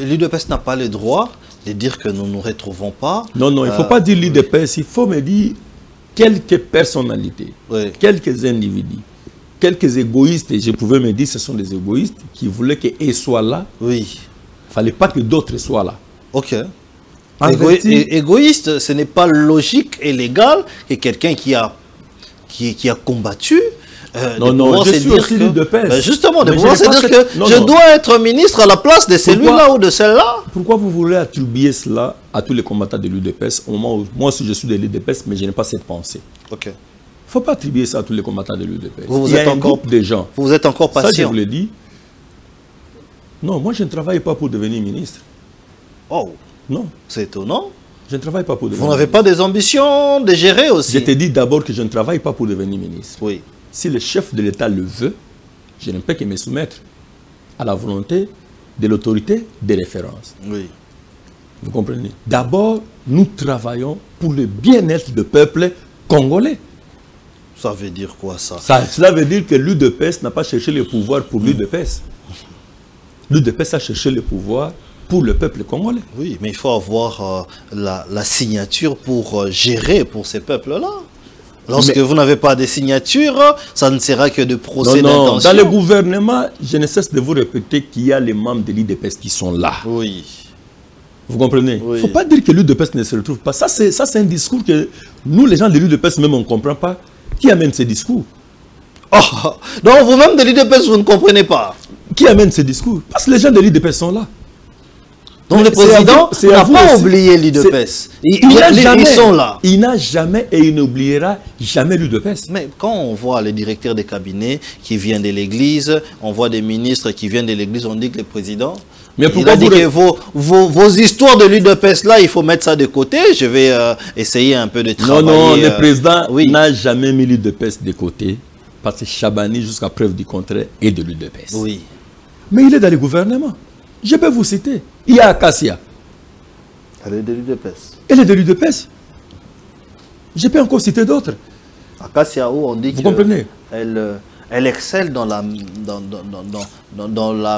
l'UDPS n'a pas le droit de dire que nous ne nous retrouvons pas. Non, non, il ne faut pas dire l'UDPS, il faut me dire quelques personnalités, quelques individus, quelques égoïstes, et je pouvais me dire que ce sont des égoïstes qui voulaient qu'ils soient là. Oui. Il ne fallait pas que d'autres soient là. Ok. Égoïste, ce n'est pas logique et légal que quelqu'un qui a combattu non, je suis aussi l'UDPS. Justement, de pouvoir se dire que je dois être ministre à la place de celui-là ou de celle-là. Pourquoi vous voulez attribuer cela à tous les combattants de l'UDPS au moment où moi aussi je suis de l'UDPS, mais je n'ai pas cette pensée. Ok. Il ne faut pas attribuer ça à tous les combattants de l'UDPS. Vous êtes encore des gens. Vous êtes encore patient. Ça, je vous l'ai dit. Non, moi je ne travaille pas pour devenir ministre. Oh. Non. C'est étonnant. Je ne travaille pas pour devenir ministre. Vous n'avez pas des ambitions de gérer aussi? Je te dis d'abord que je ne travaille pas pour devenir ministre. Oui. Si le chef de l'État le veut, je ne peux que me soumettre à la volonté de l'autorité de référence. Oui. Vous comprenez? D'abord, nous travaillons pour le bien-être du peuple congolais. Ça veut dire quoi ça? Cela veut dire que l'UDPS n'a pas cherché le pouvoir pour l'UDPS. l'UDPS a cherché le pouvoir pour le peuple congolais. Oui, mais il faut avoir la signature pour gérer pour ces peuples-là. Lorsque vous n'avez pas de signature, ça ne sera que de procès d'intention. Dans le gouvernement, je ne cesse de vous répéter qu'il y a les membres de l'UDPS qui sont là. Oui. Vous comprenez? Il Oui. ne faut pas dire que l'UDPS ne se retrouve pas. Ça, c'est un discours que nous, les gens de l'UDPS, même on ne comprend pas. Qui amène ces discours? Oh, donc vous-même de l'UDPS, vous ne comprenez pas. Qui amène ces discours? Parce que les gens de l'UDPS sont là. Donc le président n'a pas oublié l'UDPS. Ils sont là. Il n'a jamais et il n'oubliera jamais l'UDPS. Mais quand on voit les directeurs des cabinets qui viennent de l'église, on voit des ministres qui viennent de l'église, on dit que le président... Mais pourquoi il a dit que vos histoires de l'UDPS là, il faut mettre ça de côté. Je vais essayer un peu de travailler. Non, le président n'a jamais mis l'UDPS de côté. Parce que Chabani, jusqu'à preuve du contraire, est de l'UDPS. Oui. Mais il est dans le gouvernement. Je peux vous citer. Il y a Acacia. Elle est de l'UDPS. Elle est de l'UDPS. Je peux encore citer d'autres. Acacia, où on dit vous comprenez? Elle excelle dans la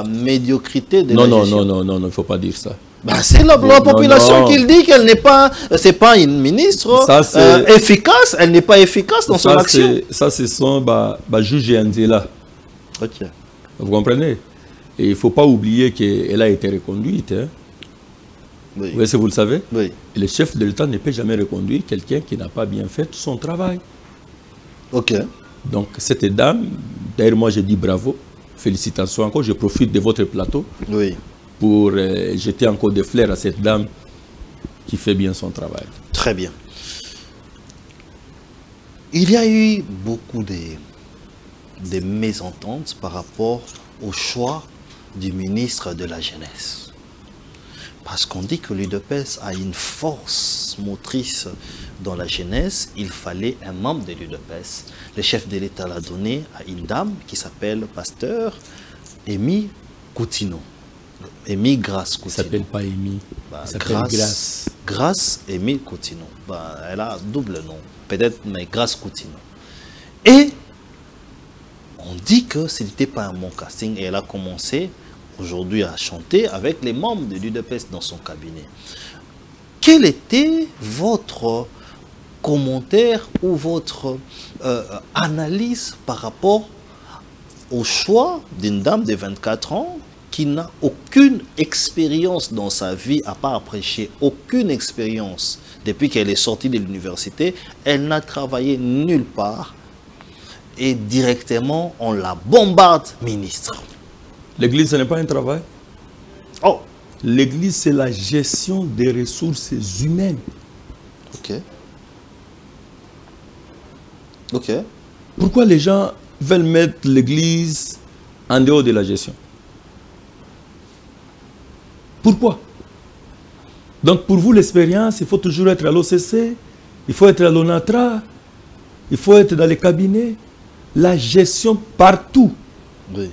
médiocrité de la gestion. Non, il ne faut pas dire ça. Ben, c'est la population qui le dit qu'elle n'est pas, c'est pas une ministre efficace, elle n'est pas efficace dans son action. Ça, ce sont juge et Andela. Ok. Vous comprenez? Et il ne faut pas oublier qu'elle a été reconduite. Hein. Oui. Vous voyez si vous le savez? Oui. Et le chef de l'État ne peut jamais reconduire quelqu'un qui n'a pas bien fait son travail. Ok. Donc, cette dame, d'ailleurs, moi, je dis bravo, félicitations encore. Je profite de votre plateau pour jeter encore des fleurs à cette dame qui fait bien son travail. Très bien. Il y a eu beaucoup de mésententes par rapport au choix du ministre de la Jeunesse. Parce qu'on dit que l'UDPS a une force motrice dans la jeunesse, il fallait un membre de l'UDPS. Le chef de l'État l'a donné à une dame qui s'appelle Pasteur Amy Coutinho. Amy Grace Coutinho. Elle ne s'appelle pas Amy, elle s'appelle Grace. Grace Amy Coutinho. Elle a double nom, peut-être, mais Grace Coutinho. Et on dit que ce n'était pas un bon casting et elle a commencé aujourd'hui à chanter avec les membres de l'UDPS dans son cabinet. Quel était votre commentaire ou votre analyse par rapport au choix d'une dame de 24 ans qui n'a aucune expérience dans sa vie, à part prêcher, aucune expérience depuis qu'elle est sortie de l'université, elle n'a travaillé nulle part et directement on la bombarde ministre. L'église, ce n'est pas un travail. Oh. L'église, c'est la gestion des ressources humaines. Ok. Ok. Pourquoi les gens veulent mettre l'église en dehors de la gestion? Pourquoi? Donc pour vous, l'expérience, il faut toujours être à l'OCC, il faut être à l'ONATRA, il faut être dans les cabinets. La gestion partout. Oui.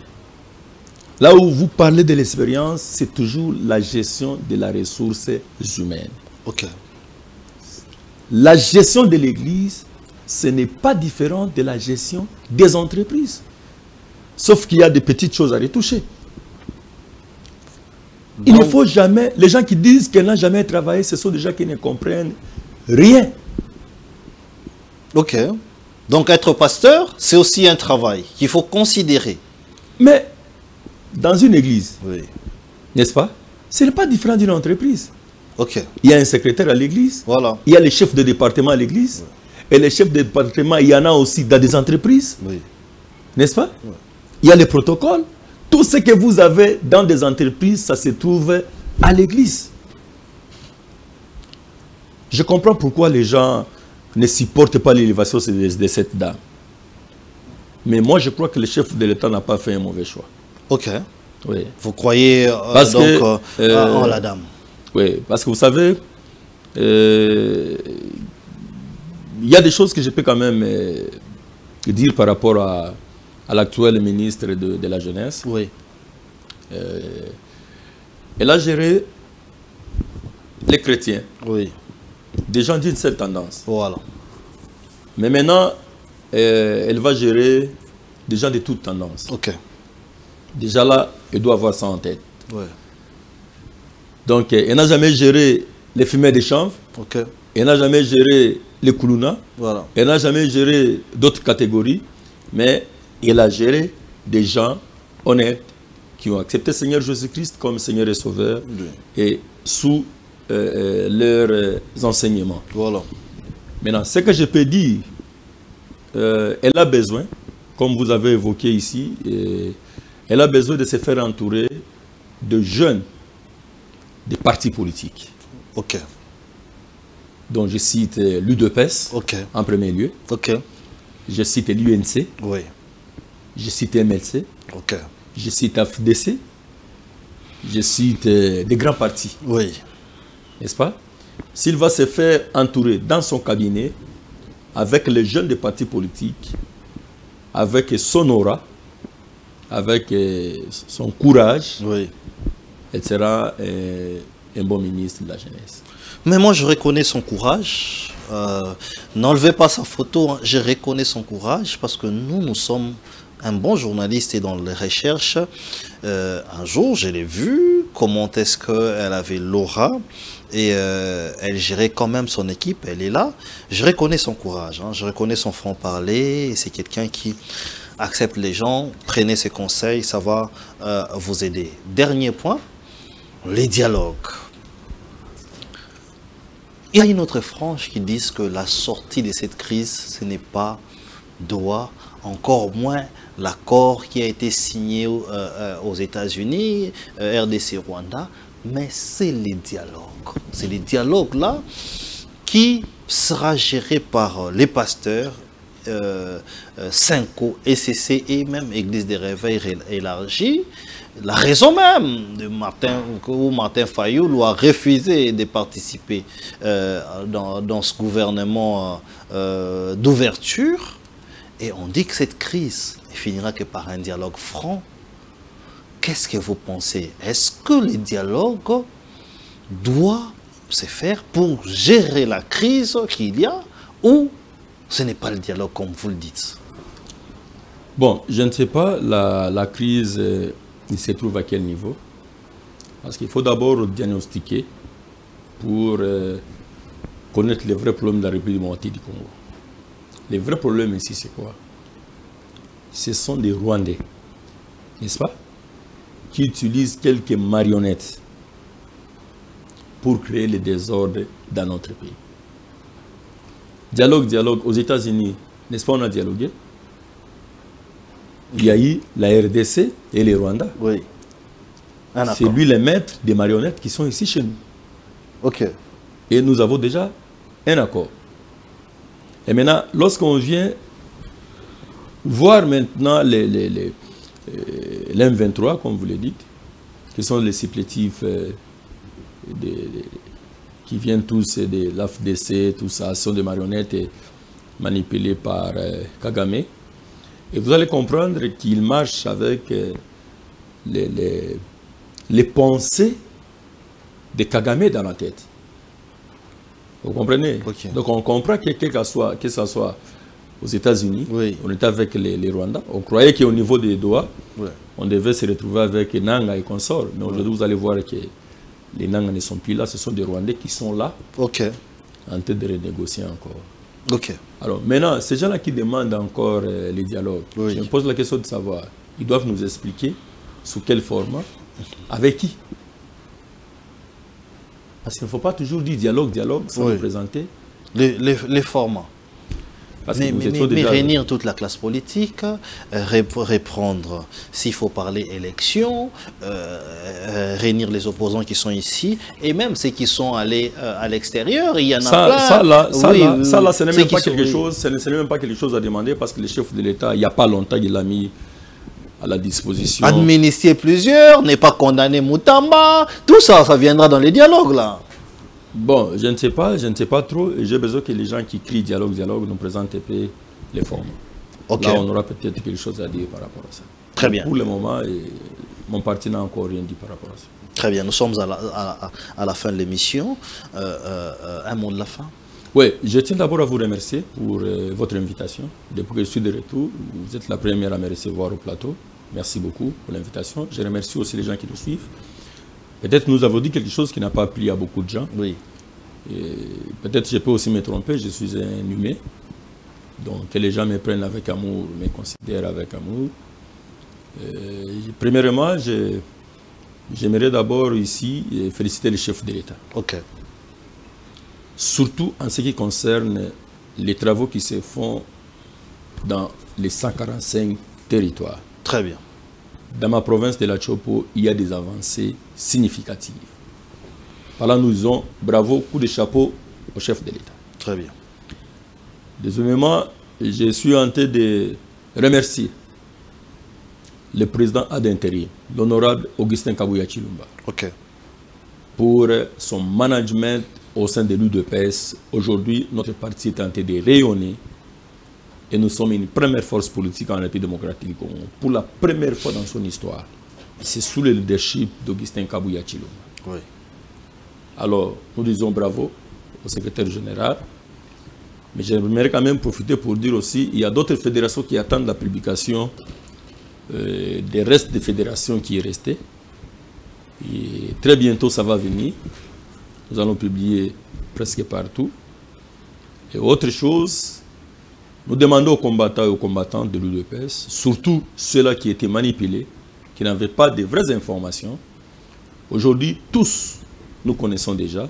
Là où vous parlez de l'expérience, c'est toujours la gestion de la ressource humaine. Ok. La gestion de l'église, ce n'est pas différent de la gestion des entreprises. Sauf qu'il y a des petites choses à retoucher. Il ne faut jamais... Les gens qui disent qu'elle n'a jamais travaillé, ce sont des gens qui ne comprennent rien. Ok. Donc être pasteur, c'est aussi un travail qu'il faut considérer. Mais dans une église, oui, n'est-ce pas? Ce n'est pas différent d'une entreprise. Ok. Il y a un secrétaire à l'église. Voilà. Il y a les chefs de département à l'église. Oui. Et les chefs de département, il y en a aussi dans des entreprises. Oui. N'est-ce pas? Oui. Il y a les protocoles. Tout ce que vous avez dans des entreprises, ça se trouve à l'église. Je comprends pourquoi les gens ne supportent pas l'élévation de cette dame. Mais moi, je crois que le chef de l'État n'a pas fait un mauvais choix. Ok. Oui. Vous croyez en la dame? Oui, parce que vous savez, il y a des choses que je peux quand même dire par rapport à l'actuel ministre de la Jeunesse. Oui. Elle a géré les chrétiens. Oui. Des gens d'une seule tendance. Voilà. Mais maintenant, elle va gérer des gens de toute tendance. Ok. Déjà là, elle doit avoir ça en tête. Ouais. Donc, elle n'a jamais géré les fumées des chanvres. Okay. Elle n'a jamais géré les koulouna. Voilà. Elle n'a jamais géré d'autres catégories. Mais elle a géré des gens honnêtes qui ont accepté le Seigneur Jésus-Christ comme Seigneur et Sauveur, oui, et sous leurs enseignements. Voilà. Maintenant, ce que je peux dire, elle a besoin, comme vous avez évoqué ici, elle a besoin de se faire entourer de jeunes des partis politiques. Ok. Donc je cite l'UDPS, okay, en premier lieu. Ok. Je cite l'UNC. Oui. Je cite MLC. Ok. Je cite AFDC. Je cite des grands partis. Oui. N'est-ce pas? S'il va se faire entourer dans son cabinet avec les jeunes des partis politiques, avec son aura, avec son courage, oui, elle sera un bon ministre de la jeunesse. Mais moi, je reconnais son courage. N'enlevez pas sa photo, hein. Je reconnais son courage parce que nous sommes un bon journaliste et dans les recherches. Un jour, je l'ai vu, comment est-ce qu'elle avait l'aura et elle gérait quand même son équipe, elle est là. Je reconnais son courage, hein. Je reconnais son franc-parler. C'est quelqu'un qui accepte les gens, prenez ses conseils, ça va vous aider. Dernier point, les dialogues. Il y a une autre frange qui dit que la sortie de cette crise, ce n'est pas Doha, encore moins l'accord qui a été signé aux États-Unis, RDC, Rwanda, mais c'est les dialogues. C'est les dialogues-là qui sera géré par les pasteurs, Synco, ECC et même Église des Réveils élargie. La raison même de Martin Fayoulou a refusé de participer dans ce gouvernement d'ouverture. Et on dit que cette crise ne finira que par un dialogue franc. Qu'est-ce que vous pensez? Est-ce que le dialogue doit se faire pour gérer la crise qu'il y a ou ce n'est pas le dialogue comme vous le dites? Bon, je ne sais pas, la crise... il se trouve à quel niveau? Parce qu'il faut d'abord diagnostiquer pour connaître les vrais problèmes de la République démocratique du Congo. Les vrais problèmes ici, c'est quoi? Ce sont des Rwandais, n'est-ce pas? Qui utilisent quelques marionnettes pour créer le désordre dans notre pays. Dialogue, aux États-Unis, n'est-ce pas, on a dialogué? Il y a eu la RDC et les Rwandais. Oui. C'est lui le maître des marionnettes qui sont ici chez nous. Ok. Et nous avons déjà un accord. Et maintenant, lorsqu'on vient voir maintenant les l'M23, comme vous le dites, qui sont les supplétifs qui viennent tous de l'AFDC, tout ça, sont des marionnettes manipulées par Kagame. Et vous allez comprendre qu'il marche avec les pensées de Kagame dans la tête. Vous comprenez? Okay. Donc on comprend que ce soit aux États-Unis, oui, on était avec les Rwandais. On croyait qu'au niveau des Doha, oui, on devait se retrouver avec Nanga et consorts. Mais aujourd'hui, vous allez voir que les Nanga ne sont plus là. Ce sont des Rwandais qui sont là, okay, en train de renégocier encore. Ok. Alors maintenant, ces gens-là qui demandent encore les dialogues, oui, je me pose la question de savoir, ils doivent nous expliquer sous quel format, avec qui. Parce qu'il ne faut pas toujours dire dialogue sans, oui, représenter les formats. Mais réunir toute la classe politique, reprendre, s'il faut parler élection, réunir les opposants qui sont ici, et même ceux qui sont allés à l'extérieur, il y en a plein. Ça là, ce n'est même pas quelque chose, ce n'est même pas quelque chose à demander, parce que le chef de l'État, il n'y a pas longtemps, il l'a mis à la disposition. Administrer plusieurs, n'est pas condamner Moutamba, tout ça, ça viendra dans les dialogues là. Bon, je ne sais pas trop. J'ai besoin que les gens qui crient dialogue nous présentent les formes. Okay. Là, on aura peut-être quelque chose à dire par rapport à ça. Très bien. Pour le moment, mon parti n'a encore rien dit par rapport à ça. Très bien. Nous sommes à la fin de l'émission. Un mot de la fin? Oui, je tiens d'abord à vous remercier pour votre invitation. Depuis que je suis de retour, vous êtes la première à me recevoir au plateau. Merci beaucoup pour l'invitation. Je remercie aussi les gens qui nous suivent. Peut-être nous avons dit quelque chose qui n'a pas plu à beaucoup de gens. Oui. Peut-être je peux aussi me tromper, je suis un humain. Donc que les gens me prennent avec amour, me considèrent avec amour. Premièrement, j'aimerais d'abord ici féliciter le chef de l'État. Ok. Surtout en ce qui concerne les travaux qui se font dans les 145 territoires. Très bien. Dans ma province de la Chopo, il y a des avancées significatives. Voilà, nous disons bravo, coup de chapeau au chef de l'État. Très bien. Deuxièmement, je suis en train de remercier le président ad intérim, l'honorable Augustin Kabuya Chilumba, pour son management au sein de l'UDPS. Aujourd'hui, notre parti est en train de rayonner et nous sommes une première force politique en République démocratique du Congo. Pour la première fois dans son histoire, c'est sous le leadership d'Augustin Kabuya Chilumba. Oui. Alors, nous disons bravo au secrétaire général. Mais j'aimerais quand même profiter pour dire aussi, il y a d'autres fédérations qui attendent la publication des restes des fédérations qui est resté. Et très bientôt, ça va venir. Nous allons publier presque partout. Et autre chose, nous demandons aux combattants et aux combattants de l'UDPS, surtout ceux-là qui étaient manipulés, qui n'avaient pas de vraies informations. Aujourd'hui, tous, nous connaissons déjà,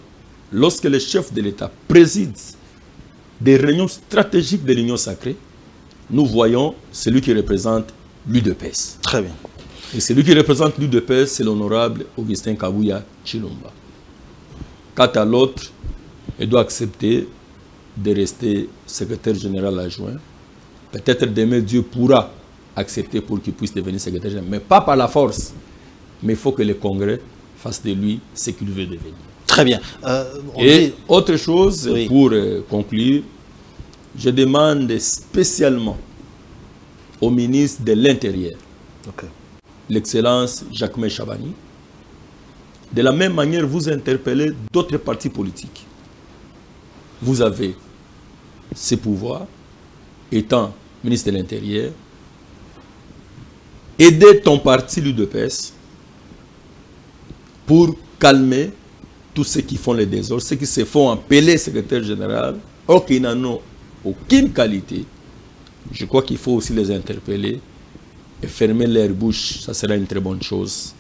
lorsque le chef de l'État préside des réunions stratégiques de l'Union sacrée, nous voyons celui qui représente l'UDPS. Très bien. Et celui qui représente l'UDPS, c'est l'honorable Augustin Kabuya Chilumba. Quant à l'autre, il doit accepter de rester secrétaire général adjoint. Peut-être demain, Dieu pourra accepter pour qu'il puisse devenir secrétaire général, mais pas par la force. Mais il faut que le Congrès fasse de lui ce qu'il veut devenir. Très bien. Et autre chose, oui, pour conclure, je demande spécialement au ministre de l'Intérieur, l'excellence Jacquemain Chabani, de la même manière, vous interpellez d'autres partis politiques. Vous avez ces pouvoirs, étant ministre de l'Intérieur, aider ton parti, l'UDPS, pour calmer tous ceux qui font les désordres, ceux qui se font appeler secrétaire général, or qu'ils n'en ont aucune qualité. Je crois qu'il faut aussi les interpeller et fermer leur bouche. Ça sera une très bonne chose.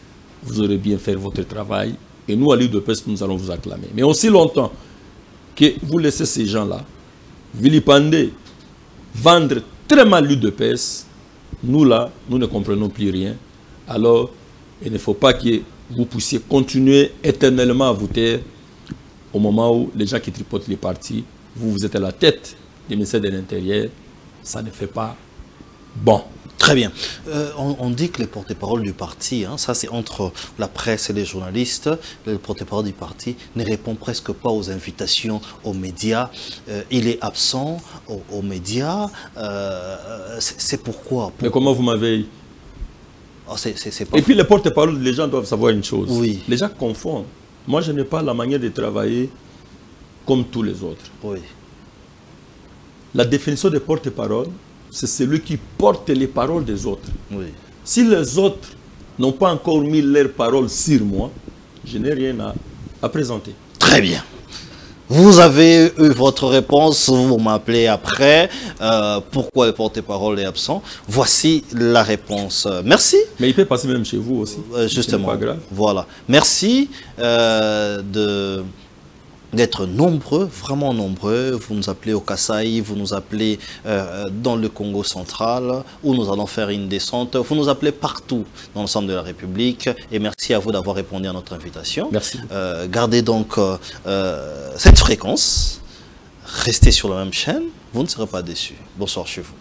Vous aurez bien fait votre travail. Et nous, à l'UDPS, nous allons vous acclamer. Mais aussi longtemps que vous laissez ces gens-là vilipender, vendre très mal l'UDPS, nous là, nous ne comprenons plus rien. Alors, il ne faut pas que vous puissiez continuer éternellement à vous taire au moment où les gens qui tripotent les partis, vous êtes à la tête du ministère de l'Intérieur, ça ne fait pas bon. Très bien. On dit que les porte-parole du parti, hein, ça c'est entre la presse et les journalistes, le porte-parole du parti ne répond presque pas aux invitations aux médias. Il est absent aux médias. C'est pourquoi? Mais comment vous m'avez... Oh, et puis les porte-parole, les gens doivent savoir une chose. Oui. Les gens confondent. Moi, je n'ai pas la manière de travailler comme tous les autres. Oui. La définition de porte-parole, c'est celui qui porte les paroles des autres. Oui. Si les autres n'ont pas encore mis leurs paroles sur moi, je n'ai rien à présenter. Très bien. Vous avez eu votre réponse, vous m'appelez après. Pourquoi le porte-parole est absent? Voici la réponse. Merci. Mais il peut passer même chez vous aussi. Justement. Pas grave. Voilà. Merci d'être nombreux, vraiment nombreux. Vous nous appelez au Kasaï, vous nous appelez dans le Congo central, où nous allons faire une descente. Vous nous appelez partout dans l'ensemble de la République. Et merci à vous d'avoir répondu à notre invitation. Merci. Gardez donc cette fréquence. Restez sur la même chaîne. Vous ne serez pas déçus. Bonsoir chez vous.